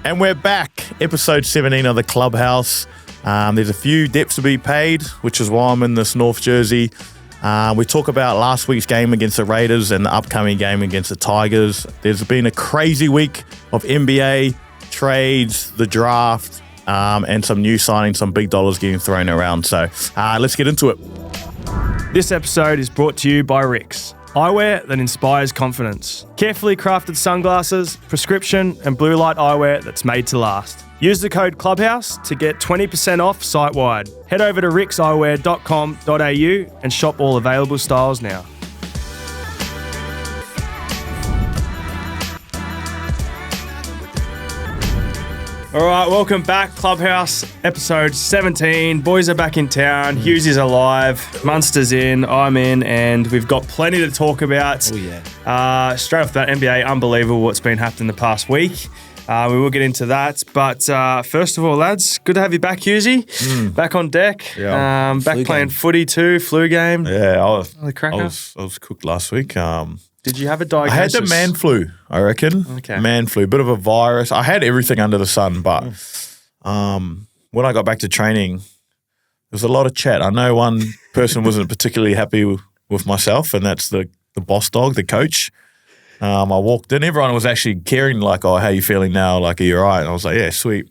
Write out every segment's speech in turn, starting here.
And we're back, episode 17 of the Clubhouse. There's a few debts to be paid, which is why I'm in this North jersey. We talk about last week's game against the Raiders and the upcoming game against the Tigers. There's been a crazy week of NBA, trades, the draft, and some new signings, some big dollars getting thrown around. So let's get into it. This episode is brought to you by RIXX Eyewear that inspires confidence. Carefully crafted sunglasses, prescription and blue light eyewear that's made to last. Use the code Clubhouse to get 20% off site-wide. Head over to rixeyewear.com.au and shop all available styles now. All right, welcome back, Clubhouse, episode 17. Boys are back in town. Hughes is alive. Munster's in. I'm in, and we've got plenty to talk about. Oh, yeah. Straight off that, NBA, unbelievable what's been happening the past week. We will get into that. But first of all, lads, good to have you back, Hughesy. Back on deck. Yeah. Back playing footy too, flu game. Yeah, I was cooked last week. Did you have a diagnosis? I had the man flu, I reckon. Okay. Man flu, bit of a virus. I had everything under the sun, but when I got back to training, there was a lot of chat. I know one person wasn't particularly happy with myself, and that's the boss dog, the coach. I walked in, everyone was actually caring, like, oh, how you feeling now? Like, are you all right? And I was like, yeah, sweet.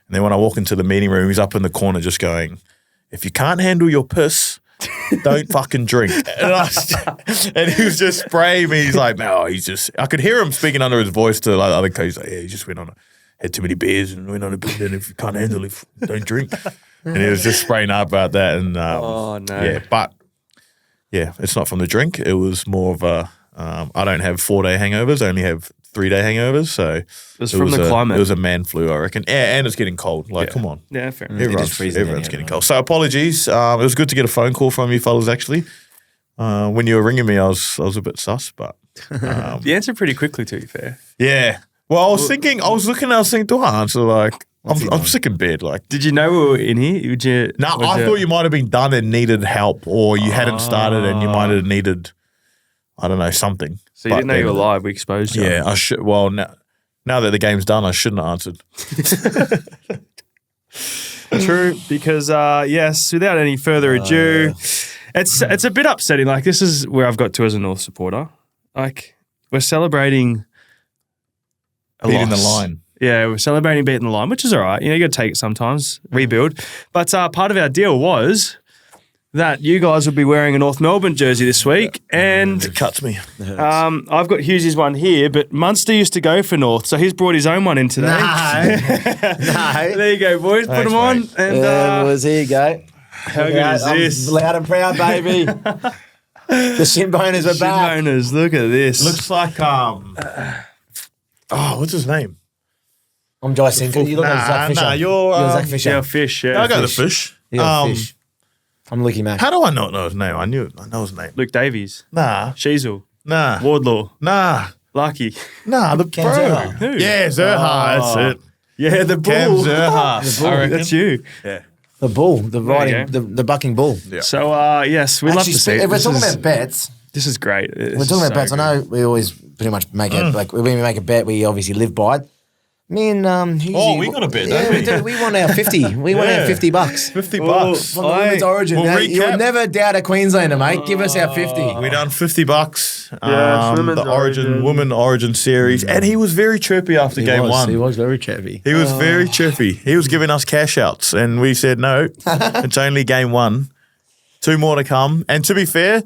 And then when I walk into the meeting room, he's up in the corner just going, if you can't handle your piss, don't fucking drink. And he was just spraying me. He's like, no, I could hear him speaking under his voice to like other coaches. Like, yeah, he just had too many beers and went on a bit. And if you can't handle it, don't drink. And he was just spraying up about that. And Oh, no. yeah, but yeah, it's not from the drink. It was more of a, I don't have 4-day hangovers. I only have 3-day hangovers. So it was from the climate. It was a man flu, I reckon. Yeah, and it's getting cold. Like, come on. Yeah, fair enough. Everyone's getting cold. So apologies. It was good to get a phone call from you fellas, actually. When you were ringing me, I was a bit sus, but... The answer pretty quickly, to be fair. Yeah. Well, I was thinking, do I answer? Like, I'm sick in bed. Like, Did you know we were in here? I thought you might have been done and needed help, or you hadn't started and you might have needed, I don't know, something. So you didn't know you were live, we exposed you. Yeah, I should. Well, now that the game's done, I shouldn't have answered. True, because yes, without any further ado, it's a bit upsetting. Like, this is where I've got to as a North supporter. Like, we're celebrating a Beating loss. the line. Yeah, we're celebrating beating the line, which is all right. You know, you got to take it sometimes, rebuild. But part of our deal was that you guys would be wearing a North Melbourne jersey this week, and It cuts me. I've got Hughes' one here, but Munster used to go for North, so he's brought his own one in today. No. There you go, boys. Put them on. Mate. And Yeah, boys, here you go. how good is this? I'm loud and proud, baby. The shin boners are back. Shitboners, look at this. Looks like what's his name? I'm Jason. You look like Zach Fisher. you're Zach Fisher. Yeah, fish. Yeah, I go the fish. You're Fish. I'm Lucky Mac. How do I not know his name? I know his name. Luke Davies, Nah, Sheasel, nah, Wardlaw, nah, Lucky. nah. The Cam pro. Zerha. Who? Yeah, Zerha. That's it. Yeah, the Cam bull. Zerha. I reckon. That's you. Yeah. The bull, the There you riding, the bucking bull. Yeah. So yes, we love to see it. If we're This talking is- about bets, This is great. we're talking about bets. I know we always pretty much make it like when we make a bet, we obviously live by it. Me and Hughes, we got a bet, yeah, don't we? we do. We won our 50. We won our $50 $50. from the women's origin. We'll Now, you'll recap. never doubt a Queenslander, mate. Give us our 50. We done $50. Yeah, the women's origin. women origin series, and he was very chirpy after game one. He was very chirpy. He was very chirpy. He was giving us cash outs, and we said no. It's only game one. 2 more to come. And to be fair,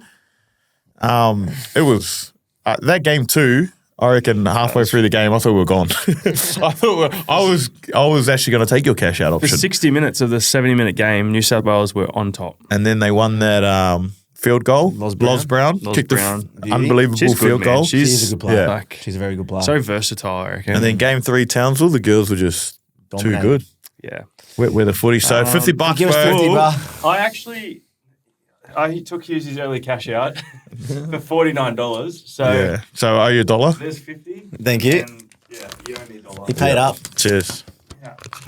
it was that game 2. I reckon halfway through the game, I thought we were gone. I was actually going to take your cash out For option. 60 minutes of the 70-minute game, New South Wales were on top. And then they won that field goal. Loz Brown. Kicked Brown. the unbelievable She's good, field man. goal. She's a good player. Yeah. Like, She's a very good player. so versatile, I reckon. And then game 3, Townsville, the girls were just Dominating. too good. yeah. We're the footy. So $50, Give us bro. 50, bro. I took Hughes' early cash out for $49. So Yeah. So are you $1? there's 50. Thank you. And yeah, you owe me $1. He paid up. Cheers.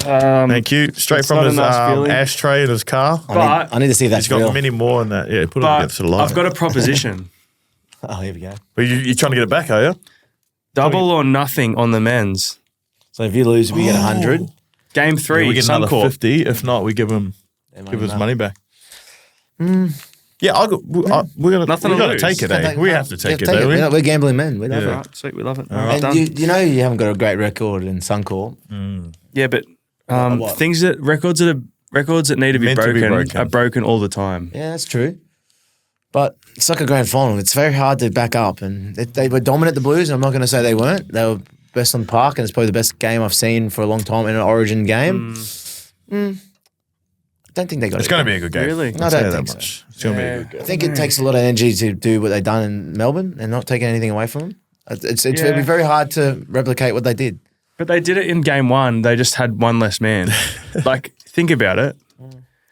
Um, Thank you. Straight it's from not a his nice feeling. ashtray in his car. I need to see if that's He's got real. many more in that. Yeah, put it but against the light. I've got a proposition. Oh, here we go. But you're trying to get it back, are you? Double or nothing on the men's. So if you lose, we get 100. Game 3, we get another Suncorp. 50. If not, we give him his money back. Yeah, we're gonna to take it. Take- We have to take it. Take Don't we? We're gambling men. We love Yeah. it. Right, sweet, we love it. And Done. you know you haven't got a great record in Suncorp. Yeah, but What? records that need to be Meant to be broken broken. are broken all the time. Yeah, that's true. But it's like a grand final. It's very hard to back up. And they were dominant, the Blues. I'm not going to say they weren't. They were best on the park, and it's probably the best game I've seen for a long time in an Origin game. I don't think they got It's it. going to be a good game. Really? I I'll don't tell you think that so. much. It's going to be a good game. I think it takes a lot of energy to do what they've done in Melbourne and not taking anything away from them. It'd be very hard to replicate what they did. But they did it in game 1. They just had one less man. Like, think about it.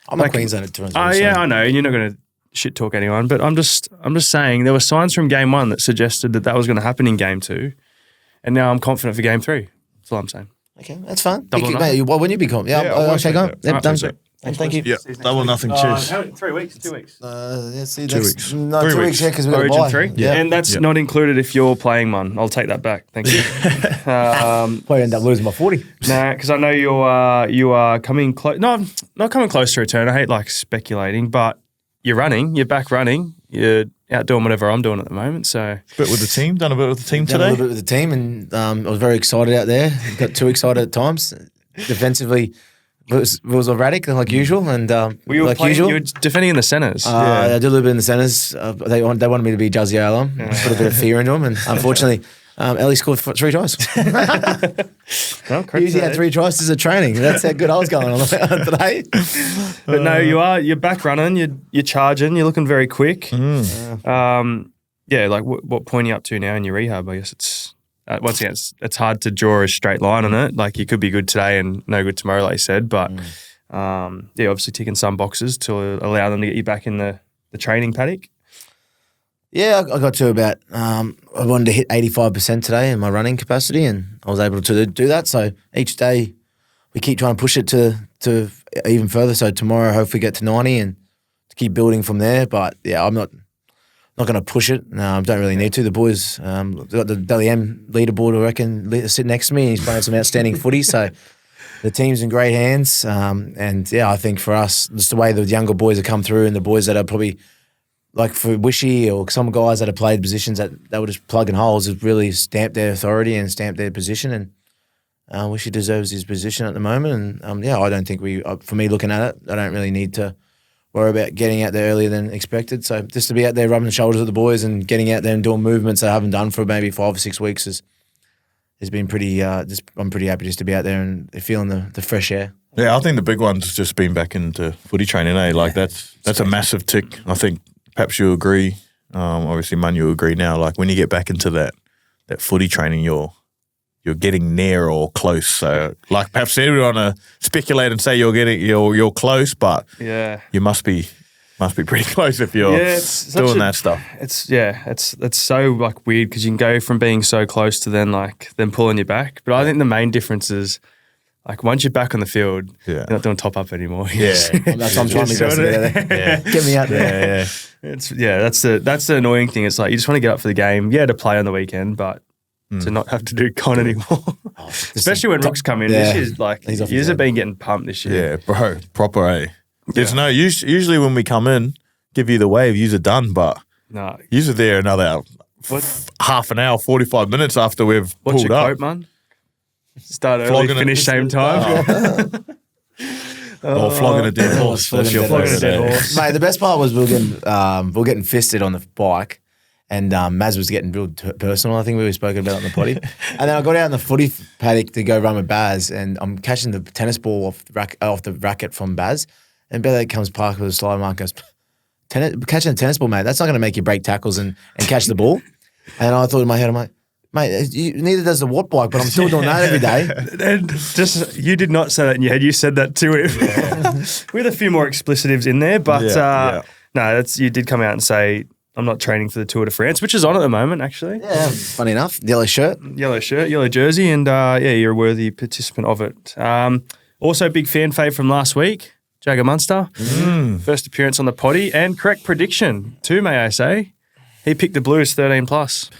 I'm a Queenslander at Toronto. Oh yeah, I know. You're not going to shit talk anyone, but I'm just saying there were signs from game 1 that suggested that was going to happen in game 2, and now I'm confident for game 3. That's all I'm saying. Okay, that's fine. Double Mate, nothing. when you be confident? Yeah, I'll okay, take go on. that. Yep, Alright, done. sweet. Thank you. Yeah, double nothing. Cheers. 3 weeks, 2 weeks. See, 2 that's weeks. No, 3 2 weeks. weeks, yeah, because we got to Origin buy. 3? Yeah. And that's Yeah. not included if you're playing one. I'll take that back. Thank you. Probably end up losing by 40. No, because I know you are coming close. No, not coming close to return. I hate like speculating, but you're running. You're back running. You're out doing whatever I'm doing at the moment. So Bit with the team. Done a bit with the team Done a today. little bit with the team, and I was very excited out there. Got too excited at times. Defensively, it was erratic like usual, and were you like playing? usual. You were defending in the centres. I did a little bit in the centres. They wanted me to be Juzzy Alam, put a bit of fear into him, and unfortunately, Ellie scored 3 tries. He had 3 tries as a training. That's how good I was going on today. But no, you're back running. You're charging. You're looking very quick. Yeah, like what point are you up to now in your rehab? I guess it's once again it's hard to draw a straight line on it. Like you could be good today and no good tomorrow, like you said. But yeah, obviously ticking some boxes to allow them to get you back in the training paddock. Yeah, I got to about, I wanted to hit 85% today in my running capacity, and I was able to do that. So each day we keep trying to push it to even further. So tomorrow, hopefully get to 90 and to keep building from there. But yeah, I'm not going to push it. No, I don't really need to. The boys, got the Dally M leaderboard, I reckon, sitting next to me, and he's playing some outstanding footy. So the team's in great hands. And yeah, I think for us, just the way the younger boys have come through and the boys that are probably like for Wishy or some guys that have played positions that they were just plugging holes have really stamped their authority and stamped their position. And Wishy deserves his position at the moment. And yeah, I don't think for me looking at it, I don't really need to worry about getting out there earlier than expected. So just to be out there rubbing shoulders with the boys and getting out there and doing movements that I haven't done for maybe 5 or 6 weeks has been pretty. I'm pretty happy just to be out there and feeling the fresh air. Yeah, I think the big one's just been back into footy training. Like that's a massive tick. I think perhaps you agree. Obviously, Man, you agree now. Like when you get back into that footy training, you're getting near or close. So like perhaps everyone want to speculate and say you're close, but Yeah. you must be pretty close if you're doing that stuff. It's so like weird because you can go from being so close to then pulling you back. But I think the main difference is like once you're back on the field, you're not doing top up anymore. Yeah. That's I'm trying to get there. Get me out there. That's the annoying thing. It's like you just want to get up for the game, to play on the weekend, but to not have to do con anymore. Especially when Rooks come in. Yeah. This year's like He's off you his have head. been getting pumped this year. Yeah, bro, proper A. There's no usually when we come in, give you the wave, you're done, but No. you're there another half an hour, 45 minutes after we've What's pulled your up. quote, man? Start early, Flogging it. finish same time. Or flogging a dead horse. flogging That's your a favourite dead day. horse. Mate, the best part was we were getting fisted on the bike, and Maz was getting real personal. I think we were spoken about it on the potty. And then I got out in the footy paddock to go run with Baz, and I'm catching the tennis ball off the racket from Baz, and Billy comes park with a slide mark goes, catching a tennis ball, mate, that's not going to make you break tackles and catch the ball. And I thought in my head, I'm like, mate, neither does the watt bike, but I'm still doing that every day. And just you did not say that in your head. You said that to him with a few more explicitives in there. But no, you did come out and say I'm not training for the Tour de France, which is on at the moment, actually. Yeah, funny enough, yellow shirt. Yellow shirt, yellow jersey, and you're a worthy participant of it. Also, big fan fave from last week, Jagger Munster. First appearance on the potty and correct prediction too, may I say. He picked the Blues 13+.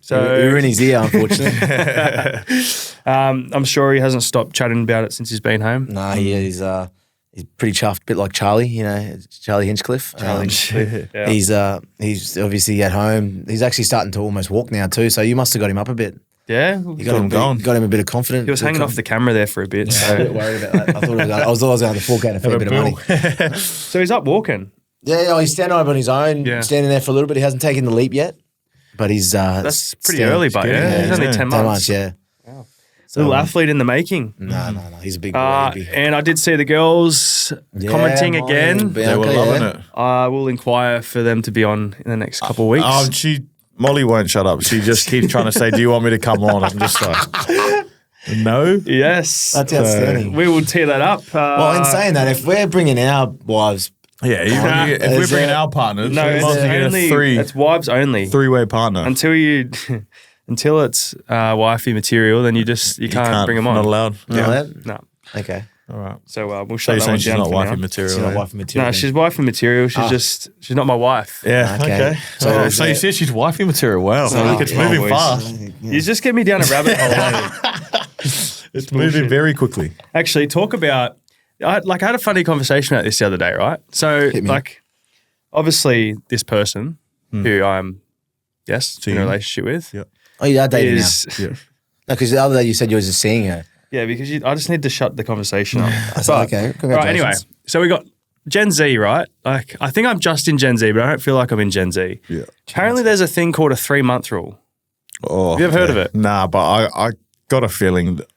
So You're in his ear, unfortunately. I'm sure he hasn't stopped chatting about it since he's been home. No, he's pretty chuffed, a bit like Charlie, Charlie Hinchcliffe. Yeah. He's obviously at home. He's actually starting to almost walk now too. So you must have got him up a bit. Yeah, You got him a bit of confidence. he was hanging off the camera there for a bit. I was a bit So, worried about that. I was always going to fork out a fair bit of money. so he's up walking. Yeah, he's standing up on his own, Yeah. standing there for a little bit. He hasn't taken the leap yet, but he's That's pretty early, but yeah, he's only 10 10 months. months, yeah. Little athlete in the making. No, he's a big boy. And I did see the girls commenting again. They were loving it. I will inquire for them to be on in the next couple of weeks. Molly won't shut up. She just keeps trying to say, "Do you want me to come on?" I'm just like, no. Yes, That's outstanding. we will tee that up. Well, in saying that, if we're bringing our wives, Yeah, if we're Is bringing there- our partners, no, we it's might as well get only it's wives only. three-way partner. Until it's wifey material, then you can't bring them on. Not allowed. No. okay. All right. So we'll So shut you're that saying one she's down not for wifey now. material? She's not eh? wife material. No, she's wifey material. She's not my wife. Yeah. Okay. Okay. So So you said she's wifey material. Wow. It's moving boys. fast. You just get me down a rabbit hole. It's moving very quickly. Actually, talk about. I had a funny conversation about this the other day, right? So, Hit me. like, obviously, this person who I'm, in a Seeing. relationship with Yep. Oh, you are dating is. Yeah. now. No, because the other day you said you were just seeing her. Yeah, because I just need to shut the conversation up. I said, okay, congratulations. Right, anyway, so we got Gen Z, right? Like, I think I'm just in Gen Z, but I don't feel like I'm in Gen Z. Yeah. Apparently, there's a thing called a 3-month rule. Oh, Have you ever heard of it? Nah, but I got a feeling that,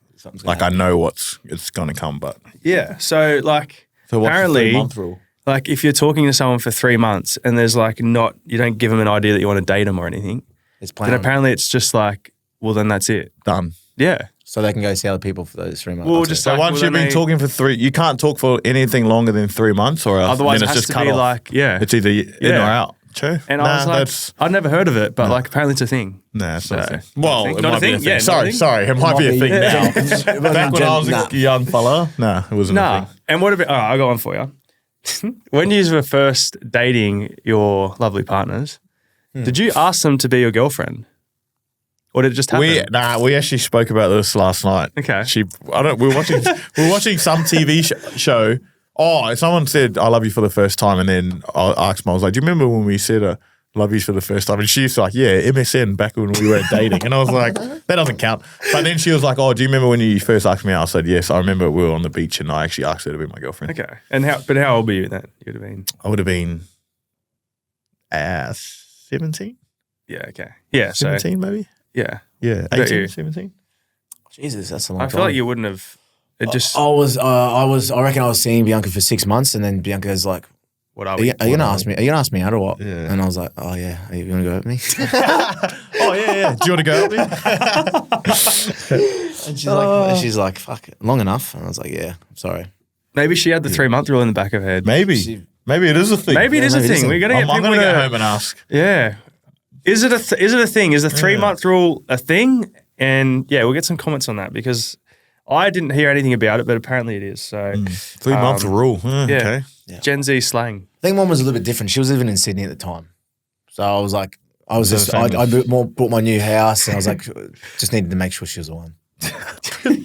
like I know it's going to come, but Yeah. So, like, so what's apparently, the 3-month rule? like, if you're talking to someone for 3 months and there's like you don't give them an idea that you want to date them or anything, It's then planned. apparently it's just like, well, then that's it. Done. Yeah. So they can go see other people for those 3 months. Well, That's just it. So like, once well, you've then been they- talking for 3, you can't talk for anything longer than 3 months, or else Otherwise, then it it's has just to cut be off. like, yeah. It's either in Yeah. or out. True. And I was like, that's I'd never heard of it, but like apparently it's a thing. it's So, not a thing. Well, think- it not a might be thing? a thing. Yeah, not a thing? Sorry, it might be a thing now. It Back when I was Nah. a young fella, it wasn't a Nah. thing. And what about, all right, I'll go on for you. When you were first dating your lovely partners, did you ask them to be your girlfriend? Or did it just happen? We actually spoke about this last night. Okay. We were watching some TV show. Oh, someone said I love you for the first time, and then I asked them, I was like, do you remember when we said love you for the first time? And she was like, yeah, MSN back when we weren't dating. And I was like, that doesn't count. But then she was like, oh, do you remember when you first asked me out? I said, yes, I remember we were on the beach and I actually asked her to be my girlfriend. Okay. And how old were you then? You would have been. I would have been 17? Yeah, okay. Yeah, so 17 maybe? yeah. Yeah, About you? 18, 17? Jesus, that's a long I time. feel like you wouldn't have it just I reckon I was seeing Bianca for 6 months, and then Bianca's like, what are Are we? you gonna ask me? Are you gonna ask me out or what? Yeah. And I was like, oh yeah, are you gonna go with me? Oh, yeah. Do you want to go with me? And she's like, fuck it, long enough. And I was like, yeah, I'm sorry. Maybe she had the 3-month rule in the back of her head. Maybe. She- Maybe it is a thing. Maybe it is a maybe it is thing. a- We're gonna get I'm people going to to go home and ask. Yeah. Is it a thing? Is the 3-month rule a thing? And yeah, we'll get some comments on that because I didn't hear anything about it, but apparently it is. So 3-month rule. yeah. Okay. Gen Z slang. I think one was a little bit different. She was living in Sydney at the time, so I was like, I bought my new house, and I was like, just needed to make sure she was the one.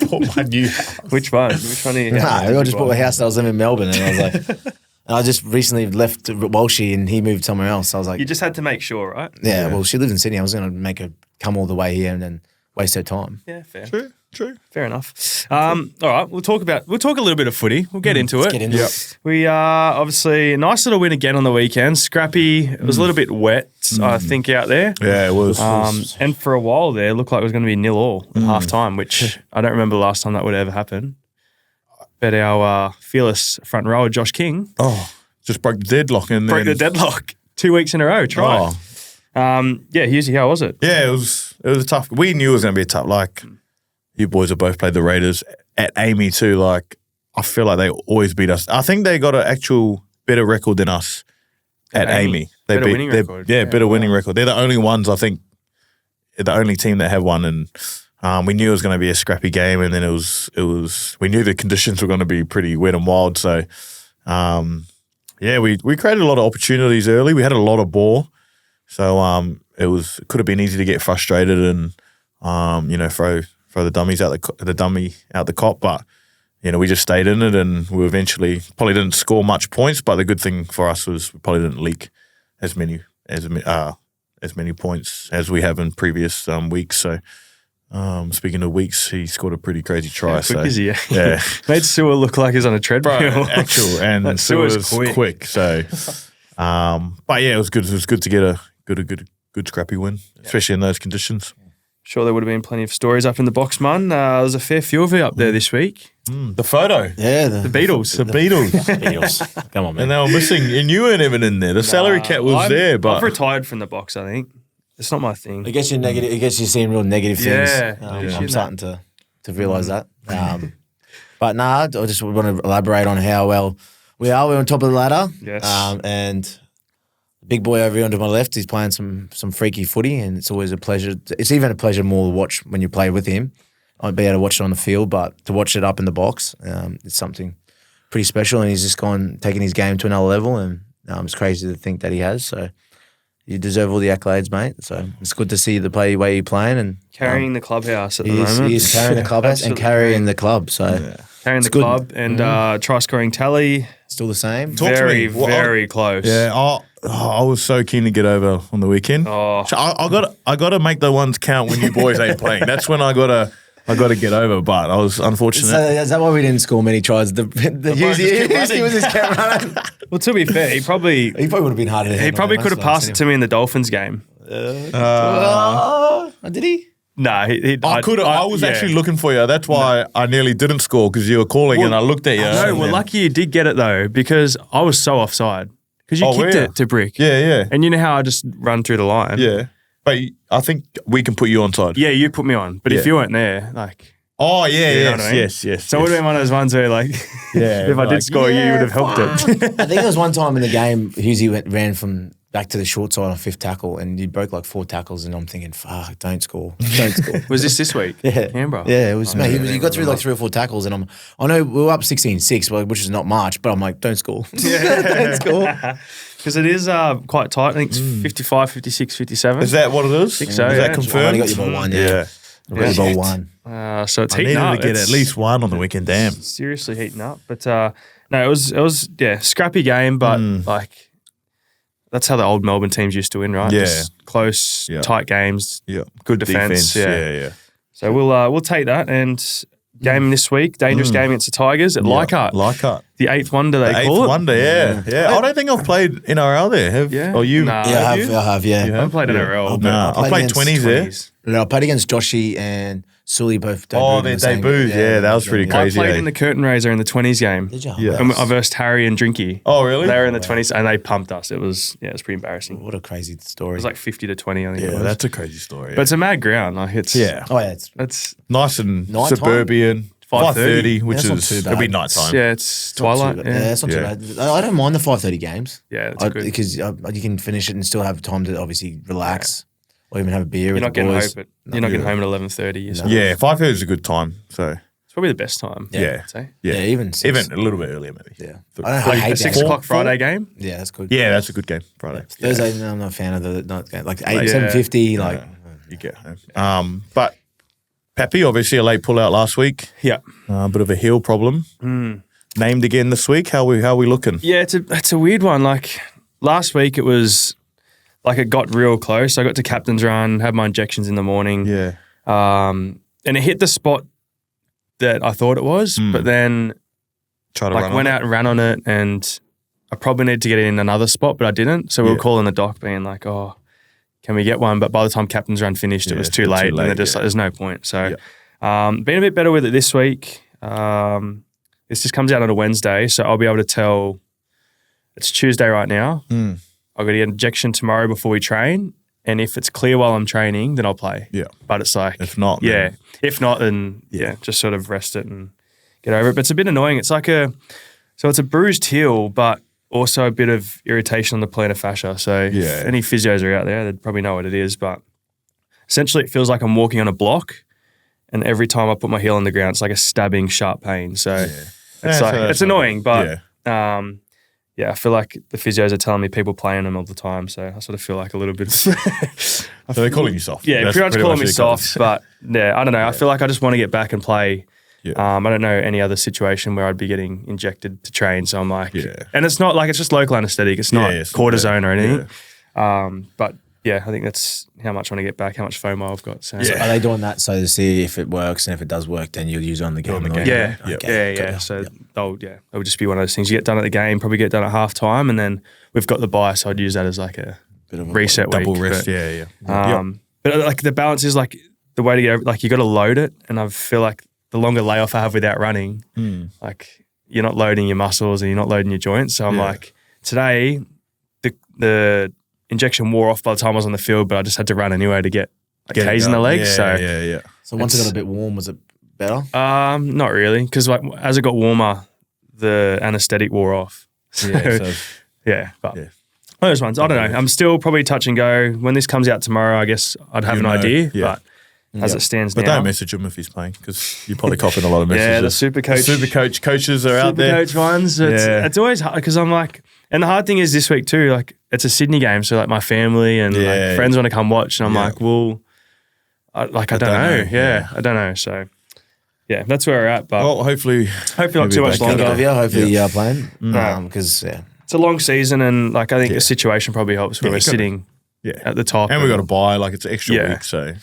Bought my new house. Which one? Which one are you? I just bought a house that I was living in Melbourne, and I was like, and I just recently left Walshy, and he moved somewhere else. I was like, You just had to make sure, right? yeah, well, she lived in Sydney. I was going to make her come all the way here and then waste her time. Yeah, fair. True. Fair enough. All right, we'll talk a little bit of footy. We'll get into it. Get into it. We are obviously a nice little win again on the weekend. Scrappy. It was a little bit wet, I think, out there. Yeah, it was. And for a while there, it looked like it was going to be 0-0 at half time, which I don't remember the last time that would ever happen. But our fearless front rower, Josh King, Just broke the deadlock and broke the then. deadlock 2 weeks in a row. Try. Yeah, Husey, how was it? Yeah, it was a tough. We knew it was going to be a tough. Like, you boys have both played the Raiders at Amy too. Like, I feel like they always beat us. I think they got an actual better record than us at Amy. They Better winning record. Yeah, better winning record. They're the only ones, I think, the only team that have one. And we knew it was going to be a scrappy game. And then it was. We knew the conditions were going to be pretty wet and wild. So, yeah, we created a lot of opportunities early. We had a lot of ball. So it could have been easy to get frustrated and throw the dummy out the cop, but we just stayed in it, and we eventually probably didn't score much points. But the good thing for us was we probably didn't leak as many points as we have in previous weeks. So. Speaking of weeks, he scored a pretty crazy try. How quick is he? Yeah. Made Sewer look like he's on a treadmill. And Sewer's quick. So, but yeah, it was good. It was good to get a good scrappy win, especially in those conditions. Sure, there would have been plenty of stories up in the box, man. There's a fair few of you up there this week. The photo. Yeah. The Beatles. The Beatles. Beatles. Come on, man. And they were missing, and you weren't even in there. The salary cap was there, but I've retired from the box, I think. It's not my thing. It gets you negative. It gets you seeing real negative things. Yeah. I'm starting to realise that. But I just want to elaborate on how well we are. We're on top of the ladder. Yes. And the big boy over here onto my left, he's playing some freaky footy, and it's always a pleasure. It's even a pleasure more to watch when you play with him. I'd be able to watch it on the field, but to watch it up in the box, it's something pretty special. And he's just taking his game to another level, and it's crazy to think that he has. So. You deserve all the accolades, mate. So it's good to see the way you're playing and carrying the clubhouse at the moment. He's carrying the clubhouse and carrying the club. So carrying the club and try scoring tally. Still the same. Very close. Yeah, I was so keen to get over on the weekend. Oh. So I got to make the ones count when you boys ain't playing. That's when I got to get over. But I was unfortunate. So is that why we didn't score many tries? He just kept running. Well, to be fair, he probably would have been harder to handle. He probably could have passed it to me in the Dolphins game. Did he? No, I was actually looking for you. That's why I nearly didn't score, because you were calling and I looked at you. No, we're lucky you did get it though, because I was so offside. Because you kicked it to Brick. Yeah. And you know how I just run through the line? Yeah. But I think we can put you onside. Yeah, you put me on. But if you weren't there, like... Oh, yeah, you know what I mean? yes. So it would have been one of those ones where, like, if I did score, you would have helped it. I think there was one time in the game, Hughesy ran from back to the short side on fifth tackle, and he broke like 4 tackles, and I'm thinking, fuck, don't score. Was this week? Yeah. Canberra? Yeah, it was. He got through like 3 or 4 tackles, and I know we were up 16-6, which is not much, but I'm like, don't score. Don't score. Because it is quite tight. I think it's 55, 56, 57. Is that what it is? I think so, Is that yeah. confirmed? I only got you by 1, yeah. Ball 1. So it's I heating needed up. to get at least 1 on the weekend, damn. Seriously heating up. But no, it was scrappy game, but like that's how the old Melbourne teams used to win, right? Yeah. Just close, tight games, good defense. Yeah. So we'll take that. And game this week, dangerous game against the Tigers at Leichhardt. Leichhardt. The 8th wonder they call it. 8th wonder, yeah. I don't think I've played NRL there. Have? Yeah. Or you? Nah. Yeah, I have. I haven't played NRL. No, I played 20s there. No, I played against Joshy and Sully both. Their debuts. Yeah, that was pretty crazy. I played in the curtain raiser in the 20s game. Did you? Yeah. And I versed Harry and Drinky. Oh, really? They were in the 20s and they pumped us. It was pretty embarrassing. What a crazy story. It was like 50 to 20, I think it Yeah, was. that's a crazy story. But it's a mad ground. Like it's it's nice and Night time? suburban. 5:30, which That's not is too bad. it'll be night time. Yeah, it's twilight. Yeah, it's not too bad. I don't mind the 5:30 games. Yeah, it's good. Because you can finish it and still have time to obviously relax or even have a beer. You're not with the getting boys. home, but you're not getting home at 11:30. So Yeah, 5:30 is a good time. So it's probably the best time. Yeah. I'd say. Yeah, even a little bit earlier maybe. Yeah, I I hate A 6 that. o'clock Friday game. Yeah, that's good. Yeah, that's a good game. Friday. Thursday, no, I'm not a fan of the night game. Like 8, Yeah. 7:50. Like You get home. But Pappy, obviously a late pull-out last week. Yeah. A bit of a heel problem. Named again this week. How we looking? Yeah, it's a weird one. Like last week, it was like it got real close. I got to captain's run, had my injections in the morning. Yeah. And it hit the spot that I thought it was, but then Try to like run went on out and ran on it, and I probably needed to get it in another spot, but I didn't. So we were calling the doc, being like, "Oh, can we get one?" But by the time captain's run finished, it was too late, and they're just like, "There's no point." So, been a bit better with it this week. This just comes out on a Wednesday, so I'll be able to tell. It's Tuesday right now. I'll get an injection tomorrow before we train, and if it's clear while I'm training, then I'll play. Yeah. But it's like, If not, yeah. then- If not, then just sort of rest it and get over it. But it's a bit annoying. It's like it's a bruised heel, but also a bit of irritation on the plantar fascia. So if any physios are out there, they'd probably know what it is. But essentially, it feels like I'm walking on a block, and every time I put my heel on the ground, it's like a stabbing, sharp pain. So it's annoying, but I feel like the physios are telling me people playing them all the time. So I sort of feel like a little bit. So they're calling you soft. Yeah, That's pretty much calling me it soft. But yeah, I don't know. I feel like I just want to get back and play. Yeah. I don't know any other situation where I'd be getting injected to train. So I'm like, Yeah. and it's not like it's just local anesthetic. It's not it's cortisone or anything. Yeah. But yeah, I think that's how much I want to get back, how much FOMO I've got. So So are they doing that so to see if it works, and if it does work, then you'll use it on the game? Yeah, Okay, got yeah. ya. So it would just be one of those things. You get done at the game, probably get done at half time, and then we've got the bye, so I'd use that as like a Bit of a reset Double week. rest. But, Yeah. but like the balance is like the way to get over, like you got to load it, and I feel like the longer layoff I have without running, like you're not loading your muscles and you're not loading your joints. So I'm like, today the injection wore off by the time I was on the field, but I just had to run anyway to get K's in the legs. Yeah. So once it got a bit warm, was it better? Not really, because like as it got warmer, the anaesthetic wore off. Yeah. Yeah, but Yeah. those ones, I don't know. I'm still probably touch and go. When this comes out tomorrow, I guess I'd have You an know, idea. yeah. But as it stands But now, don't message him if he's playing because you're probably copping a lot of messages. yeah, the super coach, coaches are out there. coach ones. It's always hard because I'm like, and the hard thing is this week too. Like it's a Sydney game, so like my family and like friends want to come watch, and I'm like, well, I don't know. Yeah, I don't know. So yeah, that's where we're at. But Well, hopefully not too much back longer. Hopefully, hopefully you are playing. No. Because It's a long season, and like I think the situation probably helps when we're sitting at the top. And we got to buy like it's an extra Yeah. week, so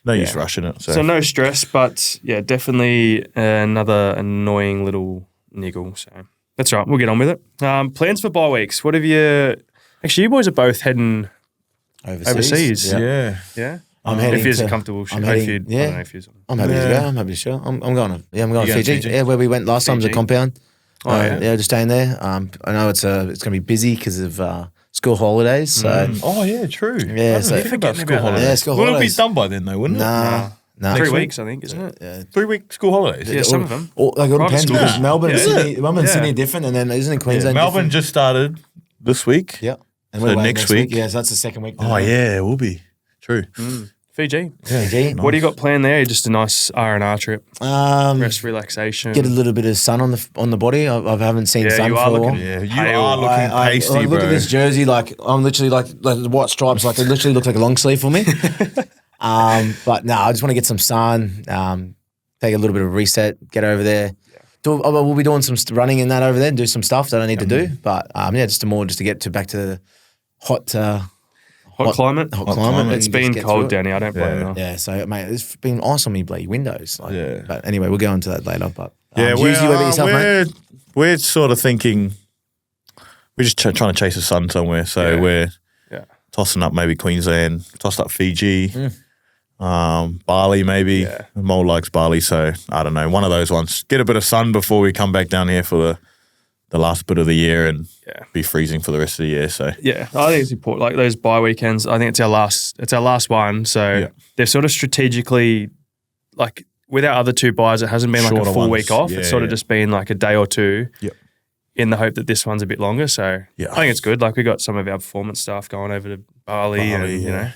no use rushing it. So, So no stress, but yeah, definitely another annoying little niggle. So that's right. We'll get on with it. Plans for bye weeks. What have you? Actually, you boys are both heading overseas. yeah. Yeah. I'm heading If you're to- comfortable, I'm I heading- don't know if you're. I'm happy to go. I'm happy to show. I'm going to. Yeah, I'm going to going to Fiji. Fiji? Yeah, where we went last time was a Fiji? compound. Oh, yeah. Yeah, just staying there. I know it's going to be busy because of school holidays. So Oh yeah, true. Yeah, so- Think about school about that. holidays. Yeah, school Wouldn't it be holidays. done by then though? Wouldn't it? nah. 3 Next week? weeks, I think, isn't it? 3 week school holidays. Yeah, some of them. Like it Private depends schools. because Melbourne, Yeah. Sydney, Yeah. Sydney are different, and then isn't it Queensland? Melbourne different? just started this week. Yeah. And So we're away next week. Yeah, so that's the second week. Oh yeah, it will be. True. Fiji. Fiji. What do you got planned there? Just a nice R&R trip, rest, relaxation. Get a little bit of sun on the body. I haven't seen Yeah, sun you for are a while. looking- Yeah, you Pale. are looking pasty, I look bro. at this jersey like I'm literally like the white stripes. Like it literally looks like a long sleeve for me. But no, I just want to get some sun. Take a little bit of a reset. Get over there. We'll be doing some running in that over there and do some stuff that I need to do. But just to get back to the hot climate. Hot Hot climate. climate. and It's just been get cold through down it. here. I don't blame you. Yeah, so mate, it's been ice on me bloody windows. Like, Yeah. But anyway, we'll go into that later. But Yeah, usually what about yourself, mate? we're sort of thinking we're just trying to chase the sun somewhere. So Yeah. we're Yeah. tossing up maybe Queensland, tossed up Fiji, Bali maybe. Yeah. Mole likes Bali, so I don't know. One of those ones. Get a bit of sun before we come back down here for the last bit of the year and be freezing for the rest of the year. So Yeah, I think it's important. Like those bye weekends, I think it's our last one. So they're sort of strategically, like with our other 2 buys, it hasn't been like Shorter a full ones. week off. Yeah, It's sort of yeah. just been like a day or 2 Yep. in the hope that this one's a bit longer. So Yeah. I think it's good. Like we got some of our performance staff going over to Bali and, you know,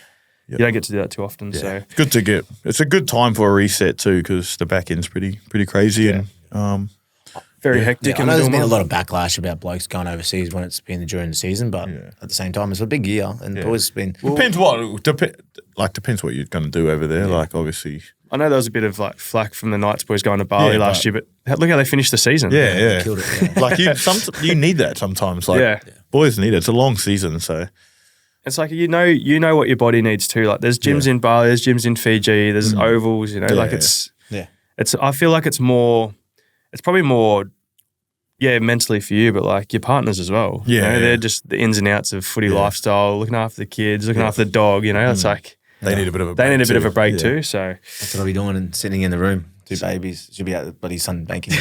you don't get to do that too often. So it's good to get. It's a good time for a reset too because the back end's pretty crazy and very hectic. I and know we're there's doing been a well. lot of backlash about blokes going overseas when it's been during the season, but at the same time, it's a big year, and it's always been. depends what you're going to do over there. Like obviously, I know there was a bit of like flack from the Knights boys going to Bali Yeah, last year, but look how they finished the season. yeah. Killed it. Yeah. Like you need that sometimes. Like Yeah. boys need it. It's a long season, so It's like you know what your body needs too. Like there's gyms in Bali, there's gyms in Fiji, there's ovals. You know, like it's. I feel like it's probably more. Yeah, mentally for you, but like your partners as well. Yeah, you know, yeah. they're just the ins and outs of footy lifestyle, looking after the kids, looking after the dog. You know, it's like they need a bit of a they break need a bit of a break Yeah. too. So That's what I'll be doing and sitting in the room. 2 babies. Should be out the bloody sun banking.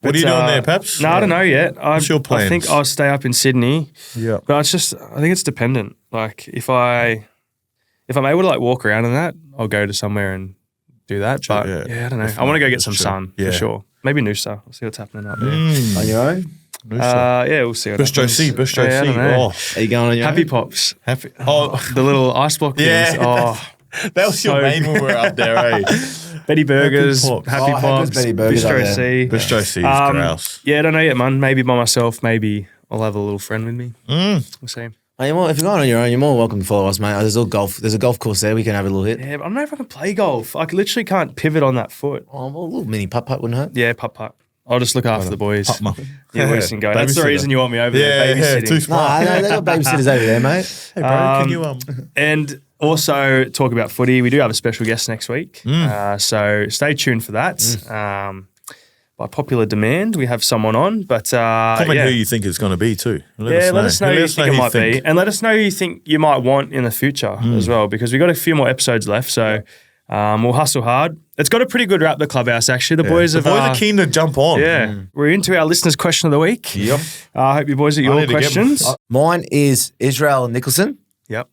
What are you doing there, Paps? no, I don't know yet. What's your I think plans? I'll stay up in Sydney. Yeah. But I think it's dependent. Like if I'm able to like walk around in that, I'll go to somewhere and do that. But yeah. I don't know. I want to go get some Sure. sun Yeah. for sure. Maybe Noosa. We'll see what's happening up there. On your own? Yeah, we'll see what Bistro happens. C, Bistro Yeah, I C. don't know. Oh, Are you going on your Happy own? Pops. Oh, The little ice block Yeah, things. Oh, that was So your main when we were up there, eh? Betty Burgers, Pops. Happy Happy Pops, Betty Burgers up Bistro there. C. Bistro C is grouse. Yeah, I don't know yet, man. Maybe by myself. Maybe I'll have a little friend with me. We'll see. If you're going on your own, you're more welcome to follow us, mate. There's a golf course there. We can have a little hit. Yeah, but I don't know if I can play golf. I literally can't pivot on that foot. Oh, well, a little mini putt wouldn't hurt. Yeah, putt. I'll just look after the boys. Yeah, we can go. That's the Babysitter. reason you want me over there, babysitting. too No, smart. they got babysitters over there, mate. Hey, bro, can you And also talk about footy. We do have a special guest next week, so stay tuned for that. By popular demand, we have someone on, but comment who you think it's going to be too. Let us know who you think it might be, and let us know who you think you might want in the future as well, because we've got a few more episodes left, so we'll hustle hard. It's got a pretty good rap, the Clubhouse, actually. The boys are keen to jump on. Yeah, we're into our listeners' question of the week. Yep. I hope you boys are your questions. Mine is Israel Nicholson. Yep.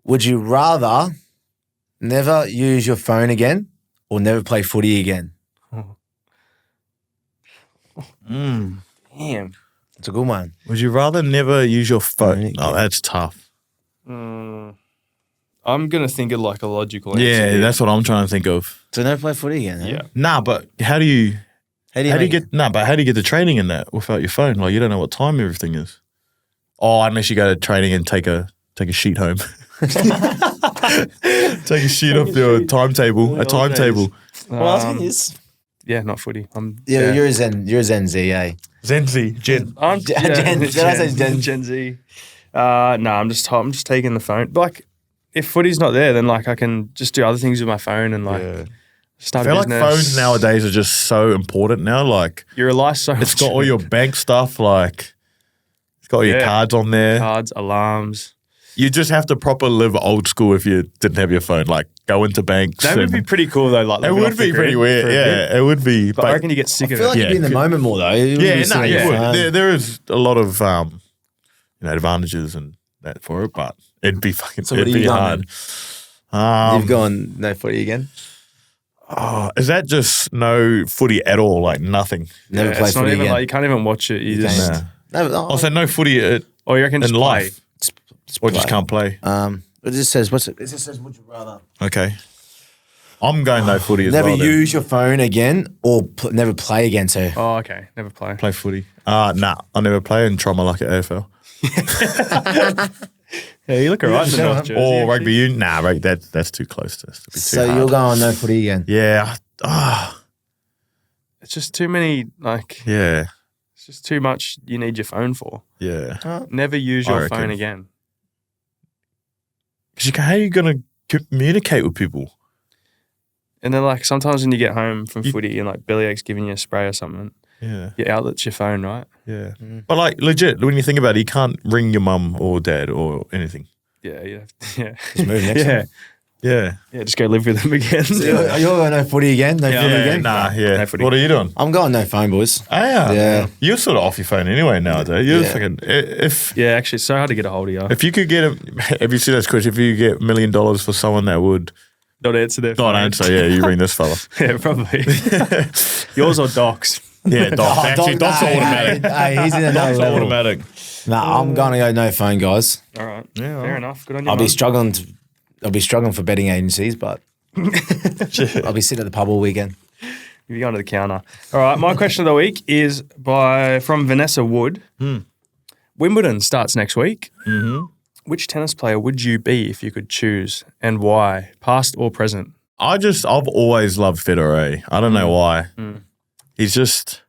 Would you rather never use your phone again or never play footy again? Damn. It's a good one. Would you rather never use your phone? Oh, that's tough. I'm gonna think of like a logical answer. Yeah, here. that's what I'm trying to think of. So never play footy again. Yeah. Nah, but how do you get the training in that without your phone? Like you don't know what time everything is. Oh, unless you go to training and take a sheet home. Take a sheet off your timetable. A timetable. Well, I think it's Yeah, not footy. you're a Zen Z, eh? Zenzi, Jen. Did I say Gen? Gen Z. No, I'm just taking the phone. Like, if footy's not there, then like I can just do other things with my phone and like start I feel a like business. phones nowadays are just so important now. Like Your life so it's much. got all your bank stuff. Like it's got all your cards on there. cards, alarms. You just have to proper live old school if you didn't have your phone. Like go into banks. That would be pretty cool though. Like It living would off the be pretty grid weird. for a bit. Yeah, it would be. But I reckon you get sick I of feel it. like you'd be in the moment more though. You wouldn't be sitting on your phone. There is a lot of advantages and that for it, but it'd be fucking. So what it'd are you be going hard. You've gone no footy again. Is that just no footy at all? Like nothing. Never play It's not footy even again. like you can't even watch it. You just I'll say no footy or you reckon in just life, play. or just can't play. It just says It just says would you rather Okay, I'm going no footy as never well. then. use your phone again or never play again? So Oh, okay. Never play. Play footy. Nah, I'll never play and try my luck at AFL. Yeah, you look alright in the North Jersey. Or rugby union. Nah, right, that's too close to us to be too so hard. you're going no footy again. Yeah. It's just too many. Like Yeah. it's just too much. You need your phone for. Yeah. Never use I your reckon. phone again. Because how are you going to communicate with people? And then like sometimes when you get home from footy and like bellyache's giving you a spray or something, Yeah. your outlet's your phone, right? Yeah. But like legit, when you think about it, you can't ring your mum or dad or anything. Yeah, you have to, yeah. Just move next yeah. time. Yeah. Yeah, just go live with them again. So you're going no footy again. No footy again. Nah, yeah. No footy. What are you doing? I'm going no phone, boys. Oh, yeah. Yeah. You're sort of off your phone anyway nowadays. You're Yeah. fucking, if Yeah, actually, it's so hard to get a hold of you. if you could get have you seen this question? If you get $1 million for someone that would Not answer their not phone. answer, yeah, you ring this fella. Yeah, probably. Yours or Docs? Yeah, Doc. Actually, Doc's automatic. Hey, he's in another Doc's level. automatic. Nah, I'm going to go no phone, guys. All right. Yeah, Fair enough. Good on you, I'll be mum. struggling for betting agencies, but I'll be sitting at the pub all weekend. You're going to the counter. All right. My question of the week is from Vanessa Wood. Wimbledon starts next week. Mm-hmm. Which tennis player would you be if you could choose, and why, past or present? I've always loved Federer. I don't know why. He's just,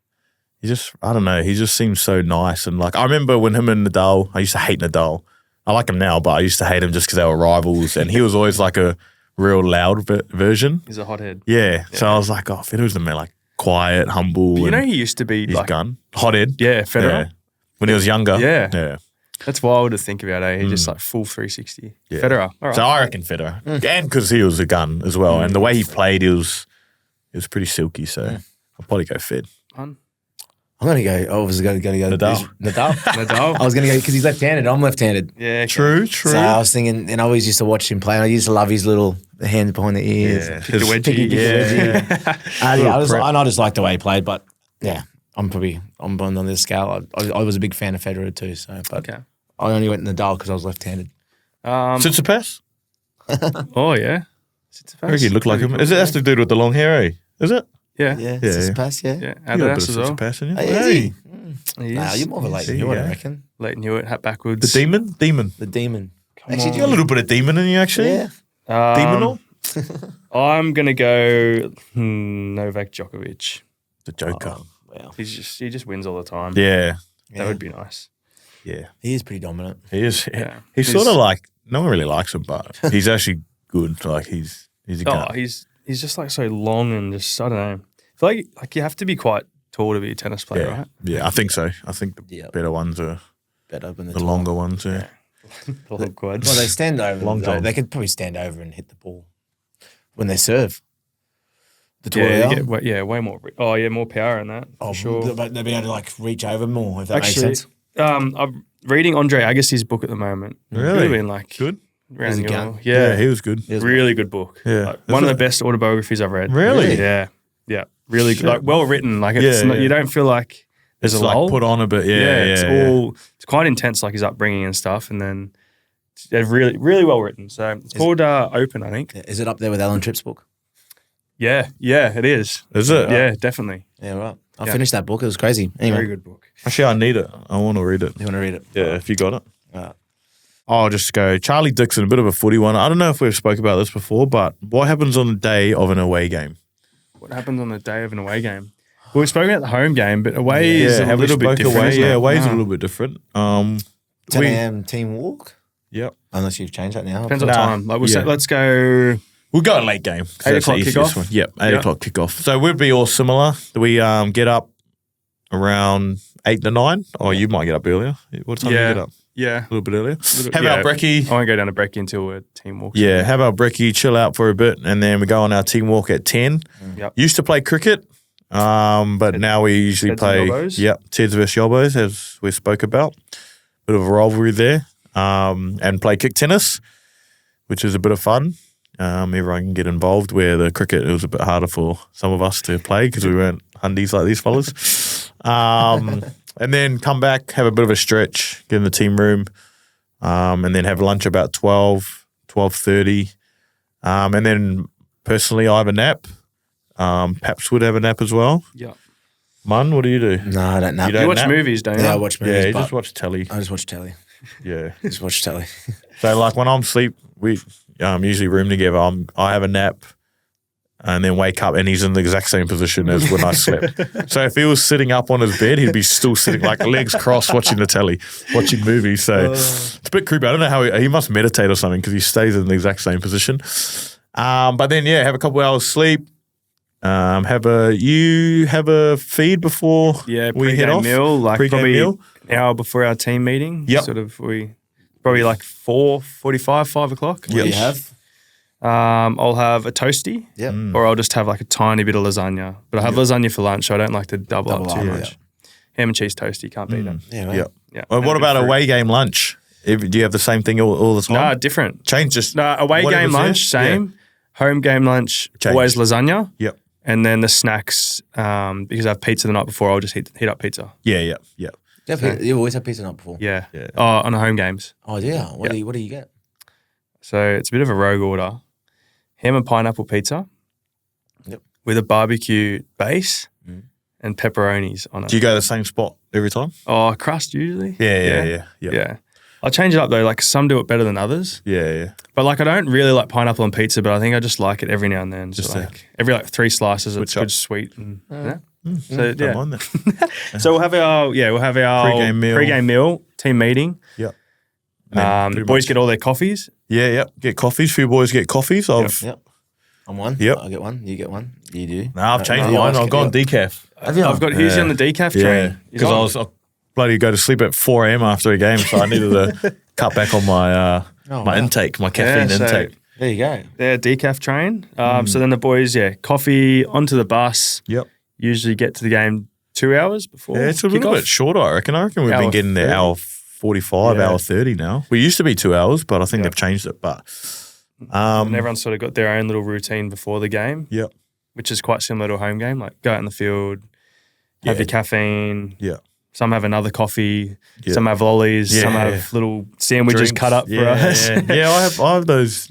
I don't know. He just seems so nice. And like, I remember when him and Nadal, I used to hate Nadal. I like him now, but I used to hate him just because they were rivals. And he was always like a real loud version. He's a hothead. Yeah. So I was like, oh, Federer's the man, like quiet, humble. You and know he used to be he's like, gun. Hothead. yeah, Federer. Yeah. When he was younger. Yeah. Yeah. That's wild to think about, eh? He's just like full 360. Yeah. Federer. All right. So I reckon Federer. And because he was a gun as well. And the way he played, he was pretty silky. So I'll probably go Fed. Fun. I'm going to go. I was going to go Nadal. Nadal. I was going to go because he's left-handed. I'm left-handed. Yeah. Okay. True. So I was thinking, and I always used to watch him play. And I used to love his little hands behind the ears. Yeah. Pick the wedgie. Pick the Yeah. Yeah, I just liked the way he played. But yeah, I'm on this scale. I was a big fan of Federer too. So, but Okay. I only went Nadal because I was left-handed. Tsitsipas? Oh, yeah. I reckon you look like him. Is it that's the dude with the long hair, eh? Is it? Yeah. Yeah, Yeah, Tsitsipas, yeah. Yeah. You got a bit Adidas of as well. Tsitsipas in you. Hey, is he? He Nah, is. you're more of a Leighton There Hewitt, you I go. reckon. Leighton Hewitt, hat backwards. The demon. The demon. Come Actually, on. do You got a little bit of demon in you, actually. Yeah. Demonal? I'm gonna go Novak Djokovic. The Joker. Wow. He just wins all the time. Yeah. That would be nice. Yeah. He is pretty dominant. He is. Yeah. He's sort of like, no one really likes him, but he's actually good. Like, he's a Oh, gun. he's just like so long and just I don't know. I feel like you have to be quite tall to be a tennis player, Yeah. right? Yeah, I think so. I think the Yep. better ones are Better than the longer ones. Yeah. Long quads. Well, they stand over. Long though. time. They could probably stand over and hit the ball when they serve. The yeah, you twirl. get way more. Oh yeah, more power in that. For sure. But they'll be able to like reach over more, if that Actually, makes sense. I'm reading Andre Agassi's book at the moment. Really? Could have been like Good? around Is he your- gun? yeah, he was good. really good book. Yeah. Like, Is one of it? the best autobiographies I've read. Really? Yeah, yeah, really good. Shit. Like well written. Like it's Yeah, not, yeah. you don't feel like there's It's a like lull. put on a bit. Yeah, it's it's quite intense, like his upbringing and stuff, and then they're really well written. So it's called Open, I think. Is it up there with Alan Tripp's book? Yeah, it is. Is it? Yeah, definitely. Yeah, right. I Yeah. finished that book. It was crazy. Anyway, Very good book. Actually, I need it. I want to read it. you want to read it? Yeah, if you got it. Right. I'll just go. Charlie Dixon, a bit of a footy one. I don't know if we've spoke about this before, but what happens on the day of an away game? What happens on the day of an away game? Well, we've spoken about the home game, but away is a have we little bit spoke different. away? isn't it? Yeah, away's a Ah. little bit different. 10 we- a.m. team walk? Yep. Unless you've changed that now. Depends on Nah, time. Like we'll yeah. say, let's go. We'll go at late game. 'cause 8 that's the o'clock easiest kickoff? one. Yep, 8 Yeah. o'clock kickoff. So we'd be all similar. We get up around 8 to 9. Or you might get up earlier. What time do you get up? Yeah. A little bit earlier. Little- Have yeah. our brekkie. I won't go down to brekkie until we're team walks. Yeah, have our brekkie, chill out for a bit, and then we go on our team walk at 10. Yep. Used to play cricket, but now we usually Teds and play Yobos? Teds versus Yobos, as we spoke about. Bit of a rivalry there. And play kick tennis, which is a bit of fun. Everyone can get involved, where the cricket, it was a bit harder for some of us to play because we weren't hundies like these fellas. And then come back, have a bit of a stretch, get in the team room, and then have lunch about 12:30. And then personally, I have a nap. Paps would have a nap as well. Yeah. Mun, what do you do? No, I don't know. You don't You watch nap? movies, don't you? Yeah, I watch movies. Yeah, you but just watch telly. I just watch telly. Yeah. Just watch telly. So like when I'm asleep, we usually room together. I have a nap and then wake up and he's in the exact same position as when I slept. So if he was sitting up on his bed, he'd be still sitting like legs crossed watching the telly, watching movies. So it's a bit creepy. I don't know how he must meditate or something because he stays in the exact same position. But then, have a couple hours sleep. Have a feed before Yeah, we head pre-game off. meal, like Pre-game probably meal. an hour before our team meeting. Yep. Sort of probably like 4:45, 5 o'clock. What do you have? I'll have a toasty. Yep. Or I'll just have like a tiny bit of lasagna. But I have lasagna for lunch, so I don't like to double Double up up, too yeah. much. Ham and cheese toasty, can't beat them. Yeah, right. Yep. Yeah. Well, And what a bit about of fruit. away game lunch? Do you have the same thing all the time? Nah, different. Change just No, away whatever's game there? lunch, same. Home game lunch, Change. always lasagna. Yep. And then the snacks, because I have pizza the night before, I'll just heat up pizza. Yeah. You always have pizza night before. Yeah. Yeah. Oh, on the home games. Oh, yeah. What do you get? So it's a bit of a rogue order. Ham and pineapple pizza. Yep. With a barbecue base and pepperonis on it. Do you go to the same spot every time? Oh, crust usually. Yeah. Yeah. I'll change it up though. Like some do it better than others. Yeah. But like I don't really like pineapple on pizza, but I think I just like it every now and then. Just So like every like 3 slices, it's Switch up. good sweet. And, yeah. Don't yeah. mind that. So we'll have our Pre-game meal. team meeting. Yep. The boys get all their coffees. Yeah. Get coffees. Few boys get coffees. Yep. I'm one. Yep. I get one. You get one. You do. No, I've changed no, mine. I I've gone like it. decaf. Have you? I've got Hughes on the decaf train. He's Because on. I bloody go to sleep at 4 a.m. after a game, so I needed to cut back on my wow. intake, my caffeine Yeah, so- intake. There you go. Their decaf train. So then the boys, coffee onto the bus. Yep. Usually get to the game 2 hours before. Yeah, it's a little kickoff. bit shorter, I reckon. I reckon we've Hour been getting there 30. hour 45, Yeah. hour 30 now. We used to be 2 hours, but I think Yeah. they've changed it. But And everyone's sort of got their own little routine before the game, Yep. which is quite similar to a home game. Like go out in the field, have your caffeine. Yeah. Some have another coffee. Yeah. Some have lollies. Some Yeah. have little sandwiches Drinks. cut up for us. Yeah, I have those.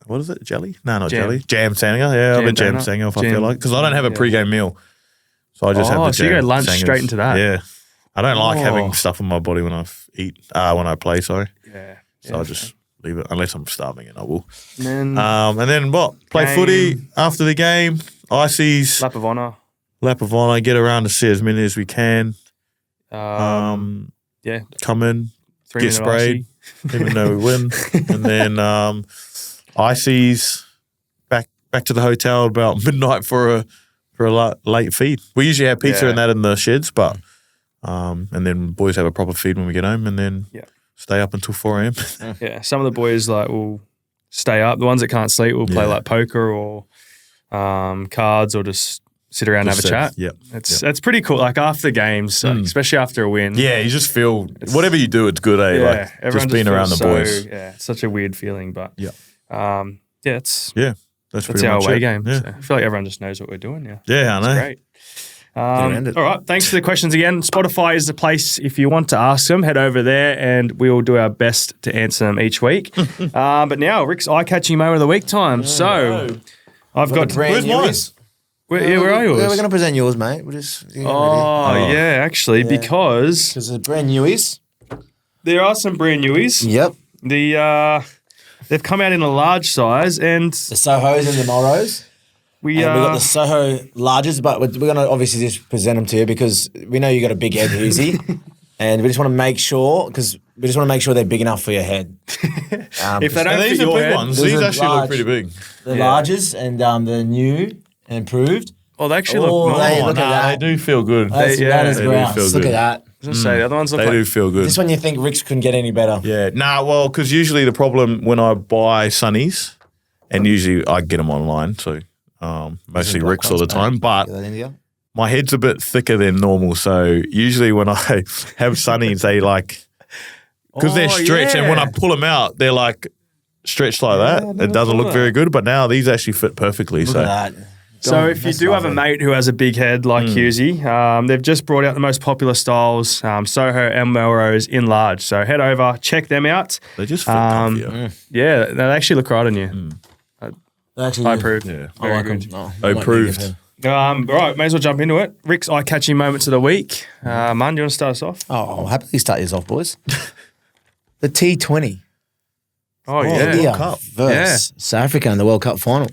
what is it? Jelly? No, not Jam. jelly. Jam sanger. Yeah, I've been jam donut. sanger if I Jam- feel like. Because I don't have a pre-game meal. So I just have the jam so you go lunch sangers. straight into that? Yeah. I don't like Oh. having stuff in my body when I when I play, sorry. Yeah. So I just leave it. Unless I'm starving and I will. And then And then what? Play Game. footy after the game. Ices. lap of honour. Lap of honour. Get around to see as many as we can. Yeah. Come in. 3 Get sprayed. Even though we win. And then Ices. Back to the hotel about midnight for a late feed. We usually have pizza Yeah. and that in the sheds, but and then boys have a proper feed when we get home, and then stay up until 4 a.m. Yeah. Some of the boys will stay up. The ones that can't sleep will play like poker or cards or just sit around and have a chat. Yeah, It's pretty cool. Like after the games, especially after a win. yeah. You just feel whatever you do, it's good. Yeah. Like Everyone just being feels around the so- boys. Yeah. It's such a weird feeling, but it's That's that's pretty our much away it. game. Yeah, So I feel like everyone just knows what we're doing now. yeah, I know. It's great. around it. All right. Thanks for the questions again. Spotify is the place if you want to ask them. Head over there and we will do our best to answer them each week. But now, Rick's eye-catching moment of the week time. So I've got Where's mine? Where are yours? Yeah, we're going to present yours, mate. We're just Actually, because because the brand newies. there are some brand newies. Yep. They've come out in a large size, and The Sohos and the Moros. we We got the Soho larges, but we're going to obviously just present them to you because we know you got a big head, Easy, and we just want to make sure they're big enough for your head. if they don't And fit these are your big head, ones. These These are actually large. look pretty big. The larges and the new and improved. oh, they actually Oh, look they nice. look at that. They do feel good. That's yeah, that is they do grouse. feel Look good. at that. I was gonna say the other ones look They like do feel good. This one you think RIXX couldn't get any better. Yeah. Nah, well, because usually the problem when I buy sunnies, and usually I get them online, so mostly Black RIXX all the ones, time, but Get that in here. my head's a bit thicker than normal, so usually when I have sunnies, they because they're Oh, stretched, and when yeah. I pull them out, they're like stretched like I that. never It doesn't thought look of very that. good, but now these actually fit perfectly. Look so at that. So if you That's do have a lovely. mate who has a big head like Husey, they've just brought out the most popular styles, Soho and Melrose in large. So head over, check them out. they just fit comfier. Yeah, they actually look right on you. They actually I do. approve. Yeah. I Very like good. them. No, Oh, I might approved. give them. Right, may as well jump into it. Rick's eye-catching moments of the week. Man, do you want to start us off? Oh, I'll happily start yours off, boys. The T20. Oh, India Cup. versus South Africa in the World Cup final.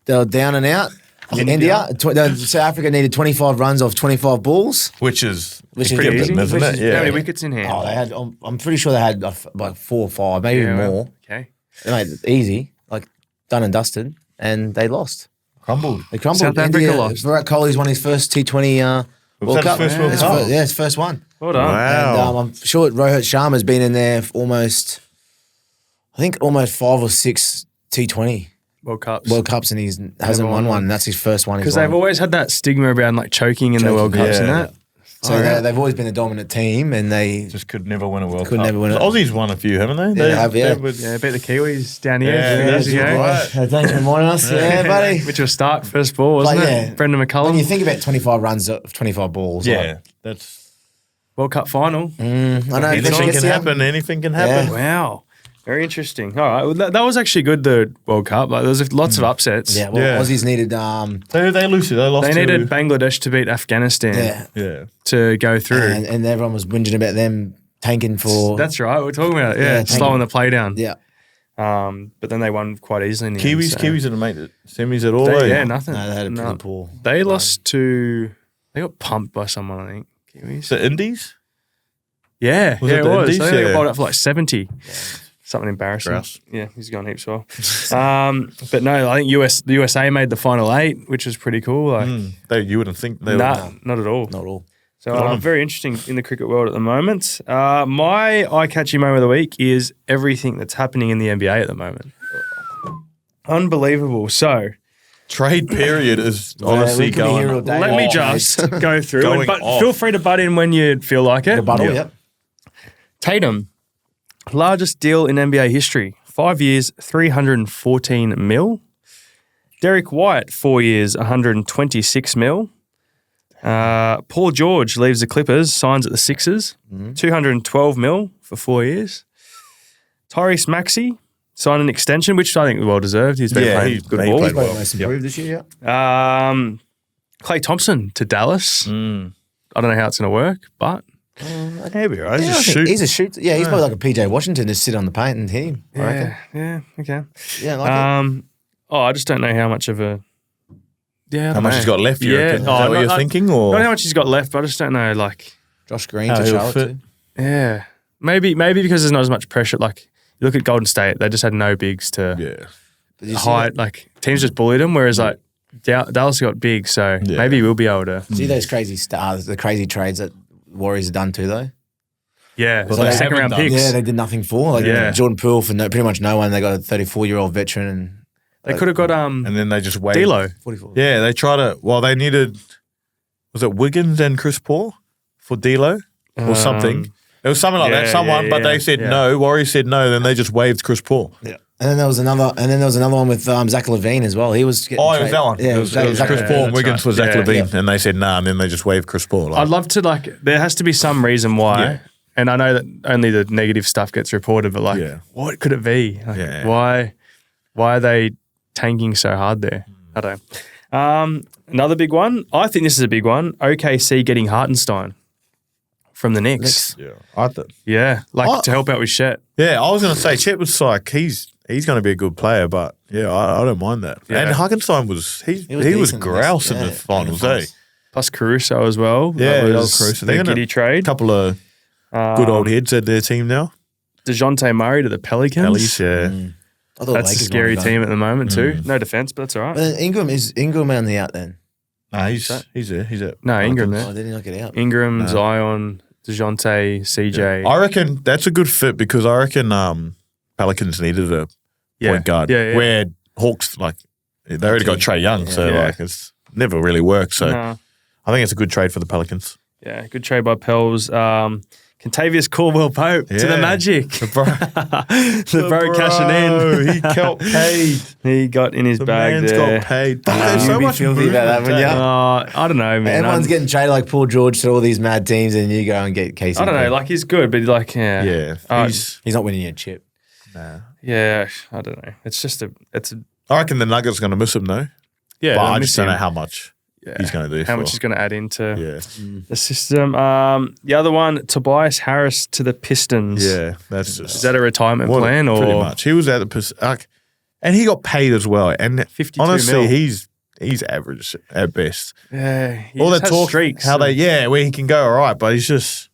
They were down and out. South Africa needed 25 runs off 25 balls. Which is Which is given, easy. isn't How it? many Yeah. wickets in hand? Oh, they had. I'm pretty sure they had like 4 or 5, maybe Yeah, well, more. Okay. Mate, easy, like done and dusted, and they lost. Crumbled. They crumbled. South Africa lost. Virat Kohli's won his first T20 World that Cup. his first World His Cup? fir- yeah, his first one. Well done. Wow. And I'm sure Rohit Sharma's been in there for almost 5 or 6 T20 World Cups. World Cups, and he hasn't won one. And that's his first one. Because they've always had that stigma around like choking in the World Cups and yeah. that. So they've always been a dominant team, and they Just could never win a World Could Cup. never win it. Aussies won a few, haven't they? They have, yeah. Yeah, beat the Kiwis down here. Yeah, years that's ago. right. Thanks for reminding us. Yeah, buddy. Mitchell Stark, first ball, wasn't Like, it? yeah. Brendan When McCullum, you think about 25 runs of 25 balls, Yeah, that's World Cup final. I know anything can happen. Anything can happen. Yeah. Wow. Very interesting. All right. Well, that was actually good, the World Cup. Like, there was lots of upsets. Yeah, well, Yeah. Aussies needed. They lost. They lost. They to- needed Bangladesh to beat Afghanistan Yeah, Yeah. to go through. and everyone was whinging about them tanking for. That's right. We're talking about it. Yeah, Yeah, slowing the play down. yeah. But then they won quite easily. In the end, so. Kiwis didn't make it semis at all. They, eh? yeah, nothing. No, they had a pretty No. poor. They lost to. They got pumped by someone, I think. Kiwis. The Indies. Yeah, Was yeah, it it the was. Indies? I think they got Yeah. bowled up for like 70. Something embarrassing. Grouse. Yeah, he's gone heaps well. But no, I think the USA made the final 8, which was pretty cool. Like, You wouldn't think they nah, not at all. Not all. So very interesting in the cricket world at the moment. My eye-catching moment of the week is everything that's happening in the NBA at the moment. Unbelievable. So trade period is honestly we could be here all going. day. let me Oh, just go through, Going but off. feel free to butt in when you feel like it. The bottle, Yeah. yep. Tatum, largest deal in NBA history, 5 years, 314 mil. Derek White, 4 years, 126 mil. Paul George leaves the Clippers, signs at the Sixers, 212 mil for 4 years. Tyrese Maxey, signed an extension, which I think was well deserved. He's been playing good he ball. played Probably well. most improved this year, yeah. Clay Thompson to Dallas. I don't know how it's going to work, but Maybe, right? Yeah, I think he's a shooter. Yeah, he's probably like a PJ Washington, just sit on the paint and hit him. I reckon. yeah, okay. Yeah, I like it. I just don't know how much of a How much he's got left, you reckon? Is that what you're thinking? Or? Not how much he's got left, but I just don't know. Like, Josh Green how to he'll Charlotte fit. too. yeah, maybe because there's not as much pressure. Like, you look at Golden State, they just had no bigs to But you see hide. Like, teams just bullied them, whereas like Dallas got big, so maybe we'll be able to. See those crazy stars, the crazy trades that Warriors have done too, though. Yeah, Well, like they second round haven't done. picks. Yeah, they did nothing for. Like Jordan Poole for pretty much no one. They got a 34-year-old veteran and They could have got And then they just waived. D'Lo. 44. Yeah, they tried to. Well, they needed. Was it Wiggins and Chris Paul for D'Lo or something? It was something like that. Someone, but they said no. Warriors said no. Then they just waived Chris Paul. Yeah. And then there was another. And then there was another one with Zach LaVine as well. He was. Getting It was that one. Yeah, it was Chris Paul and Wiggins for Zach Yeah. LaVine, and they said nah, and then they just waived Chris Paul. I'd love to there has to be some reason why. Yeah. And I know that only the negative stuff gets reported, but what could it be? Like, why are they tanking so hard there? I don't know. Another big one. I think this is a big one. OKC getting Hartenstein from the Knicks. Yeah, I thought. To help out with Shet. Yeah, I was going to say Chet was like he's going to be a good player, but I don't mind that. Yeah. And Hartenstein was he was decent. grouse in the finals, Plus Caruso as well. Yeah, that that was was Caruso. the They're gonna- giddy trade. couple of good old heads at their team now. DeJounte Murray to the Pelicans. At least, yeah. I thought That's a Lakers scary might have team gone. at the moment too. No defense, but that's all right. But then Ingram on the out then. Nah, he's there. He's there. No, Ingram Oh, there. did he not get out? Ingram, Zion, DeJounte, CJ. I reckon that's a good fit because I reckon Pelicans needed a point guard. Yeah. Where Hawks they already got Trae Young, so it's never really worked. So No. I think it's a good trade for the Pelicans. Yeah, good trade by Pels. Contavious Caldwell-Pope to the Yeah. Magic. The bro, The bro cashing in. He got paid. He got in his The bag man's there. got paid. You'd There's so be much filthy about that, wouldn't movement, ya? I don't know, man. Everyone's getting traded like Paul George to all these mad teams, and you go and get Casey. I don't know. Like, he's good, but Yeah, he's not winning a chip. yeah, I don't know. It's I reckon the Nuggets are going to miss him though. yeah. But they'll I miss just don't him. know how much he's going to do. How much he's going to add into Yeah, the system. The other one, Tobias Harris to the Pistons. yeah. That's just Is that a retirement plan or pretty much? He was at the and he got paid as well. And 52 honestly, mil. he's average at best. Yeah, he All just that has talk, streaks. how where he can go all right, but he's just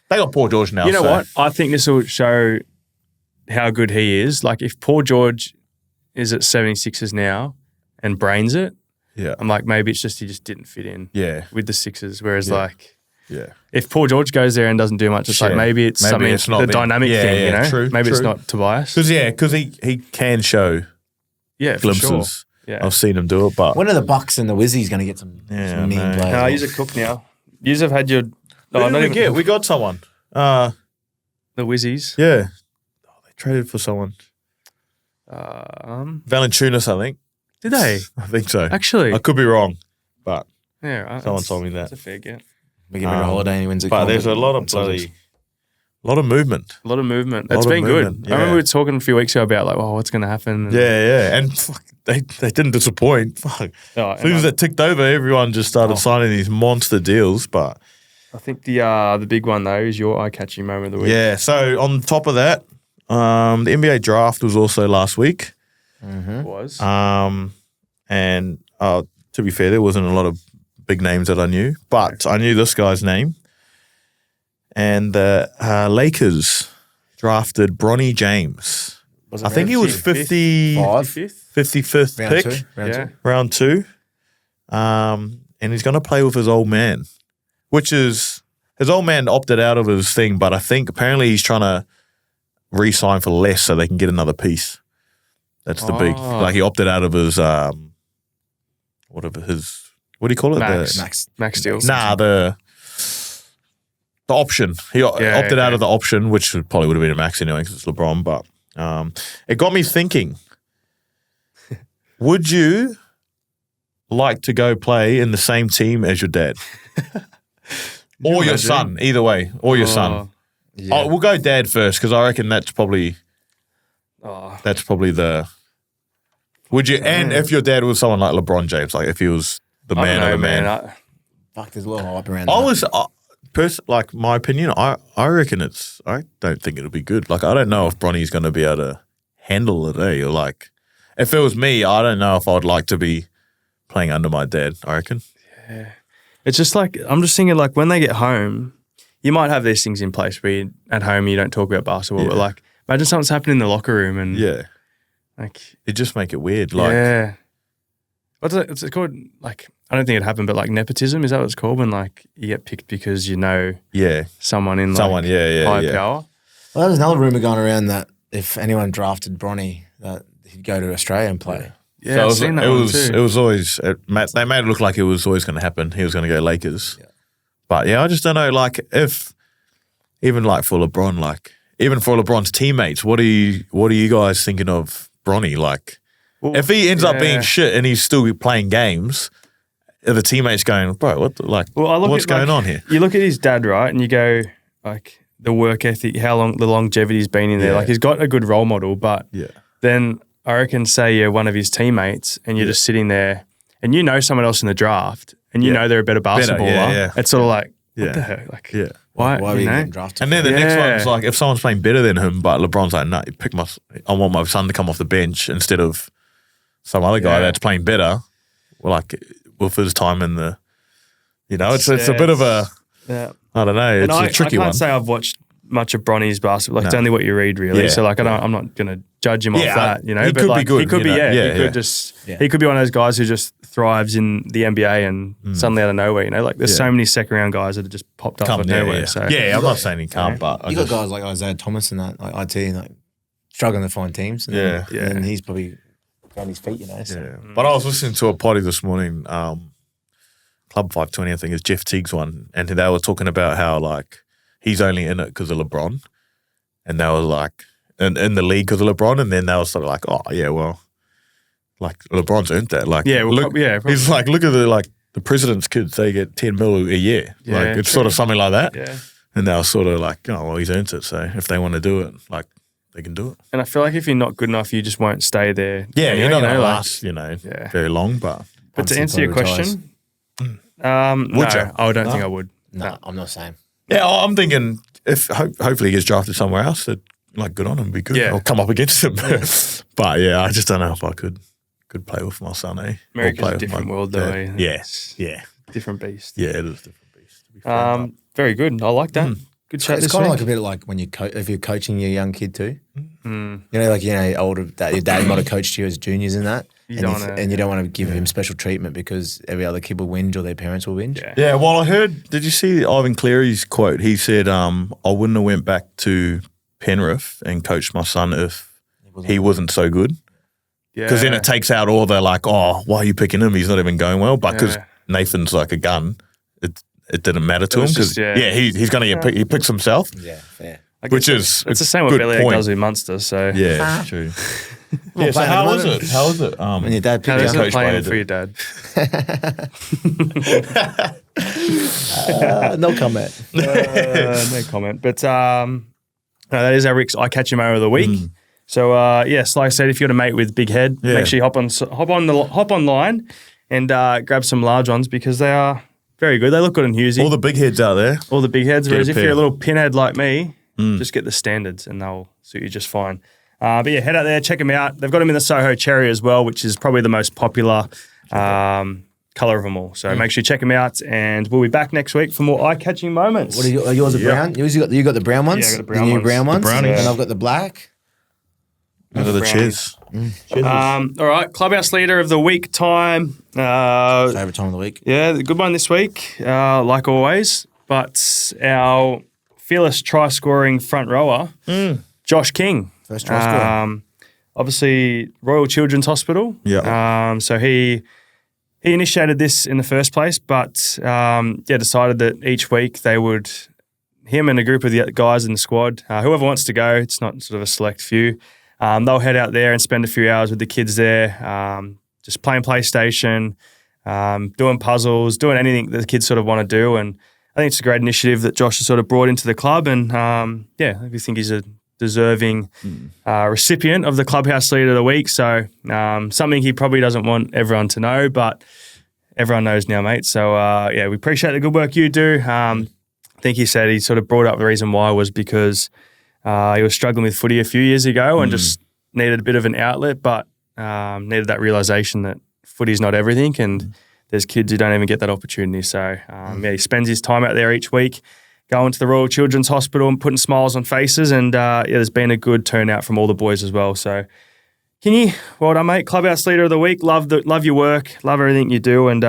they got Paul George now. You know so. what? I think this will show how good he is. Like, if Paul George is at 76ers now and brains it, Yeah, I'm like, maybe it's just he just didn't fit in yeah, with the Sixers. Whereas, yeah. if Paul George goes there and doesn't do much, it's like Yeah. maybe it's Maybe something, it's not the the- dynamic yeah, thing, yeah, you know? true, Maybe it's true. not Tobias. Because he can show Yeah, for glimpses. sure. Yeah. I've seen him do it, but When are the Bucks and the Wizards going to get some Yeah, mean no. players? No, he's a cook now. You have had your... Who did we get? We got someone. The Wizzies. Yeah, they traded for someone. Valanciunas, I think. Did they? I think so. Actually? I could be wrong, but Yeah, right. someone told me that. That's a fair get. We give him a holiday and he wins a But there's a lot of movement. A lot of movement. Lot It's of been movement, good. I remember yeah. we were talking a few weeks ago about what's going to happen. Yeah, and fuck, they didn't disappoint. Fuck. Oh, As soon as it ticked over, everyone just started signing these monster deals. But I think the big one though is your eye-catching moment of the week. yeah, so on top of that, the NBA draft was also last week. It was. And to be fair, there wasn't a lot of big names that I knew, but I knew this guy's name. And the Lakers drafted Bronny James. Was it I think he was 55th Round pick, two. round two. And he's going to play with his old man, which is his old man opted out of his thing, but I think apparently he's trying to re-sign for less so they can get another piece. That's the big, like he opted out of his, what do you call it? Max deal. The option. He opted out of the option, which probably would have been a max anyway because it's LeBron. But it got me thinking, would you like to go play in the same team as your dad? Or your son, either way. Or your son. Yeah. We'll go dad first because I reckon that's probably That's probably the. Would you? And if your dad was someone like LeBron James, like if he was the man of the man. Fuck, there's a lot of hype around I that. was, like my opinion, I reckon I don't think it'll be good. Like I don't know if Bronny's going to be able to handle it, Or like, if it was me, I don't know if I'd like to be playing under my dad, I reckon. Yeah. It's just like, I'm just thinking like when they get home, you might have these things in place where at home you don't talk about basketball, but like imagine something's happening in the locker room and like it just make it weird. Like what's it? It's called like I don't think it happened, but like nepotism, is that what it's called? When like you get picked because you know someone in like high power. Well, there's another rumor going around that if anyone drafted Bronny, that he'd go to Australia and play. Yeah, so I've seen that one too. It was always they made it look like it was always going to happen. He was going to go Lakers. Yeah. But I just don't know. Like if even like for LeBron, like even for LeBron's teammates, what are you guys thinking of Bronny? Like if he ends up being shit and he's still playing games, are the teammates going, bro, what's going on here? You look at his dad, right, and you go like the work ethic, the longevity's been in there. Like he's got a good role model, but then I reckon say you're one of his teammates and you're just sitting there and you know someone else in the draft and you know they're a better basketballer. It's sort of like, what the heck? Like, why are you getting drafted? And then the next one's like, if someone's playing better than him, but LeBron's like, no, I want my son to come off the bench instead of some other guy that's playing better. Well, like with his time in the, it's a bit of a, I don't know, it's a tricky one. I can't say I've watched much of Bronny's basketball. Like it's only what you read, really. So like I'm not going to judge him off that, He but could like, be good. He could be, he could be one of those guys who just thrives in the NBA and suddenly out of nowhere, Like there's so many second round guys that have just popped up out of nowhere. So I'm not saying he can't, but you got guys like Isaiah Thomas and that, like IT, like struggling to find teams. And and he's probably on his feet, So. But I was listening to a potty this morning, Club 520, I think is Jeff Teague's one, and they were talking about how like he's only in it because of LeBron, and they were like in the league because of LeBron, and then they were sort of like, oh yeah, well, like LeBron's earned that, like he's like, look at the president's kids, they get 10 mil a year, like it's sort of something like that, and they were sort of like, oh well, he's earned it, so if they want to do it, like they can do it. And I feel like if you're not good enough, you just won't stay there. Yeah, you're not going to last, very long, but to answer your question, no, I don't think I would. No, I'm not saying. Yeah, I'm thinking if hopefully he gets drafted somewhere else, that like good on him, be good. Yeah. Or come up against him. But I just don't know if I could play with my son. America's a different world, though. Yeah, different beast. Yeah, it is a different beast. To be fair, very good. I like that. Good chat. It's kind of like a bit like when if you're coaching your young kid too. Older your dad might have coached you as juniors in that. And you don't want to give him special treatment because every other kid will whinge or their parents will whinge. Yeah, well, I heard, did you see Ivan Cleary's quote? He said, I wouldn't have went back to Penrith and coached my son if he wasn't so good. Because then it takes out all the like, oh, why are you picking him? He's not even going well. But because Nathan's like a gun, it didn't matter to him because, he's going to get picked. He picks himself. Yeah, fair. Which is it's the same with Bellier does with Munster. So yeah, true. So how was it? How was it? When your dad picked you up, playing for your dad. No comment. No comment. But that is our RIXX Eye-Catching Moment of the week. So like I said, if you're a mate with big head, make sure you hop online and grab some large ones because they are very good. They look good in Hughesy. All the big heads out there. All the big heads. Whereas if you're a little pinhead like me, just get the standards and they'll suit you just fine. But head out there, check them out. They've got them in the Soho Cherry as well, which is probably the most popular colour of them all. So make sure you check them out, and we'll be back next week for more eye-catching moments. What are yours? Brown? You got the brown ones. Yeah, I got the brown new ones. Brown ones. The brownies. And I've got the black. Look at the cheers. All right, Clubhouse Leader of the Week time. Favourite time of the week. Yeah, the good one this week, like always. But our fearless try-scoring front rower, Josh King. First try scorer. Obviously, Royal Children's Hospital. Yeah. So he initiated this in the first place, but decided that each week they would, him and a group of the guys in the squad, whoever wants to go, it's not sort of a select few, they'll head out there and spend a few hours with the kids there, just playing PlayStation, doing puzzles, doing anything that the kids sort of want to do. And I think it's a great initiative that Josh has sort of brought into the club. And we think he's a deserving recipient of the Clubhouse Leader of the Week. So something he probably doesn't want everyone to know, but everyone knows now, mate. So, we appreciate the good work you do. I think he said he sort of brought up the reason why was because he was struggling with footy a few years ago and just needed a bit of an outlet, but needed that realisation that footy's not everything and there's kids who don't even get that opportunity. So, he spends his time out there each week going to the Royal Children's Hospital and putting smiles on faces, and there's been a good turnout from all the boys as well. So, well done, mate. Clubhouse Leader of the Week. Love your work. Love everything you do, and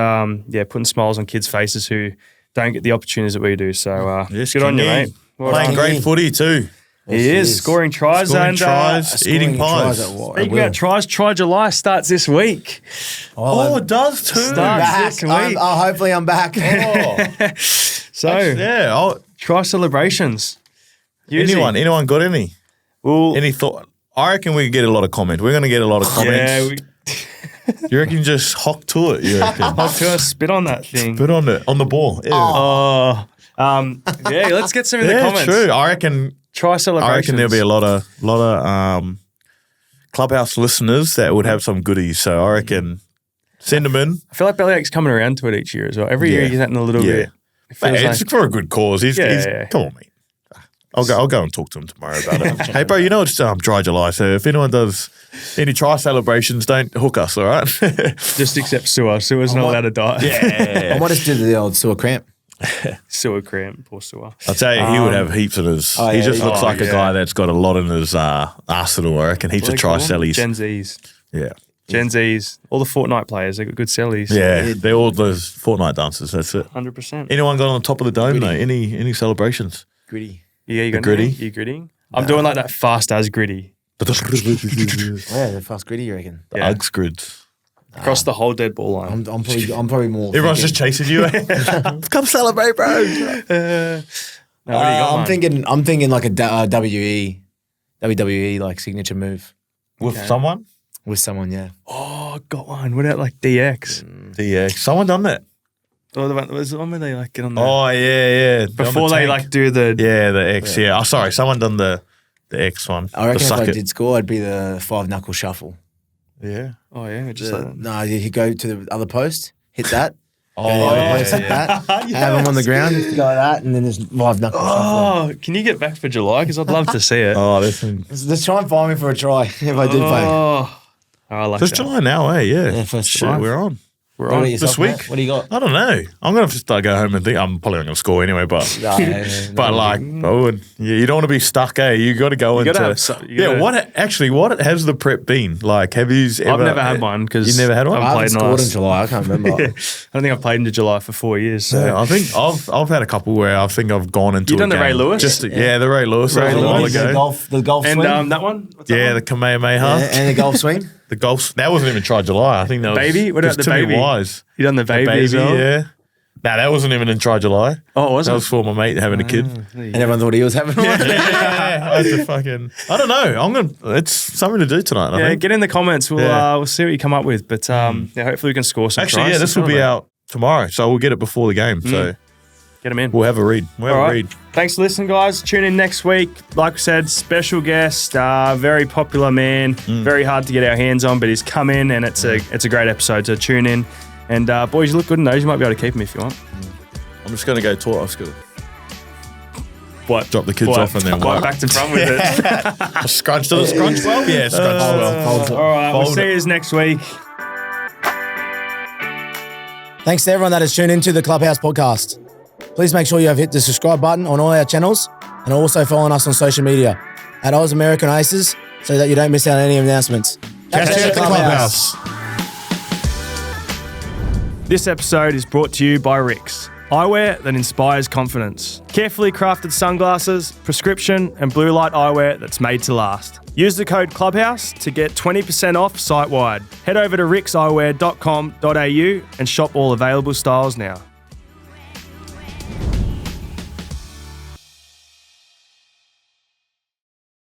putting smiles on kids' faces who don't get the opportunities that we do. So good on you, mate. Playing great footy too. He is scoring tries eating pies. Speaking about tries, Try July starts this week. It does too. Starts this week. Hopefully I'm back. Try celebrations. Anyone got any? Well, any thought? I reckon we get a lot of comments. We're going to get a lot of comments. You reckon just hock to it? You reckon? Hock to it, spit on that thing. Spit on it, on the ball. Ew. Let's get some in the comments. True. I reckon try celebrations. I reckon there'll be a lot of Clubhouse listeners that would have some goodies. So I reckon send them in. I feel like Bellyache's coming around to it each year as well. Every year he's getting a little bit. It's for a good cause. He's come on, mate. I'll go and talk to him tomorrow about it. Hey, bro, you know it's dry July, so if anyone does any try celebrations, don't hook us, all right? Just accept sewer. Sewer's not allowed to die. Yeah. I might just do the old sewer cramp. Sewer cramp, poor sewer. I'll tell you, he would have heaps in his... he just looks like a guy that's got a lot in his arsenal, I reckon. Heaps of try sellies. Gen Zs. Yeah. Gen Zs. All the Fortnite players, they've got good sellies. Yeah, they're all those Fortnite dancers, that's it. 100%. Anyone got on the top of the dome, though? Any celebrations? Gritty. Yeah, you got gritty? You gritting? I'm doing like that fast as gritty. The fast gritty, you reckon? The Uggs grids. Across the whole dead ball line. I'm probably more. Everyone's just chasing you. Come celebrate, bro. What do you got, I'm thinking like a WWE like signature move with someone. With someone, yeah. Oh, got one. What about like DX? DX. Someone done that. Oh, was the one where they like get on the... Oh, yeah. Before they like do the... Yeah, the X, yeah. Oh, sorry. Someone done the X one. I reckon if I did score, I'd be the 5-knuckle shuffle. Yeah. Oh, yeah. Just like that. No, you go to the other post, hit that. Hit that. Have them on the ground, just go like that, and then there's 5-knuckle shuffle. Oh, can you get back for July? Because I'd love to see it. Let's try and find me for a try if I do play. Oh, I like It's July now, eh? Yeah. First July. We're on. We're on this week. Mate? What do you got? I don't know. I'm going to just go home and think I'm probably not going to score anyway, but you don't want to be stuck, eh? You got to go into... what has the prep been? Like, have you ever... I've never had one because... You never had one? I haven't scored in July. I can't remember. I don't think I've played into July for 4 years. So. Yeah, I think I've had a couple where I think I've gone into You've done the Ray Lewis? The Ray Lewis. Ray Lewis. The golf swing. And that one? What's that one? The Kamehameha. Yeah, and the golf swing. The golf. That wasn't even Try July. I think that was... Baby? What about the baby? Wise. You done the baby as well? Yeah. Nah, that wasn't even in Try July. Oh, was it? That was for my mate having a kid. And everyone thought he was having one. I had to I don't know. It's something to do tonight. I think. Get in the comments. We'll see what you come up with. But hopefully we can score some tries. This will be out tomorrow, so we'll get it before the game. So get them in. We'll have a read. Thanks for listening, guys. Tune in next week. Like I said, special guest, very popular man, very hard to get our hands on, but he's come in and it's a great episode. So tune in. And boys, you look good in those. You might be able to keep them if you want. I'm just going to go to school. What? Drop the kids off and then back to front with it. Scrunch to the scrunch well? Yeah, scrunch well. All right, we'll see you next week. Thanks to everyone that has tuned into the Clubhouse podcast. Please make sure you have hit the subscribe button on all our channels and also following us on social media at Oz American Aces so that you don't miss out on any announcements. Catch you at the Clubhouse. This episode is brought to you by RIXX Eyewear that inspires confidence. Carefully crafted sunglasses, prescription and blue light eyewear that's made to last. Use the code Clubhouse to get 20% off site-wide. Head over to rixxeyewear.com.au and shop all available styles now.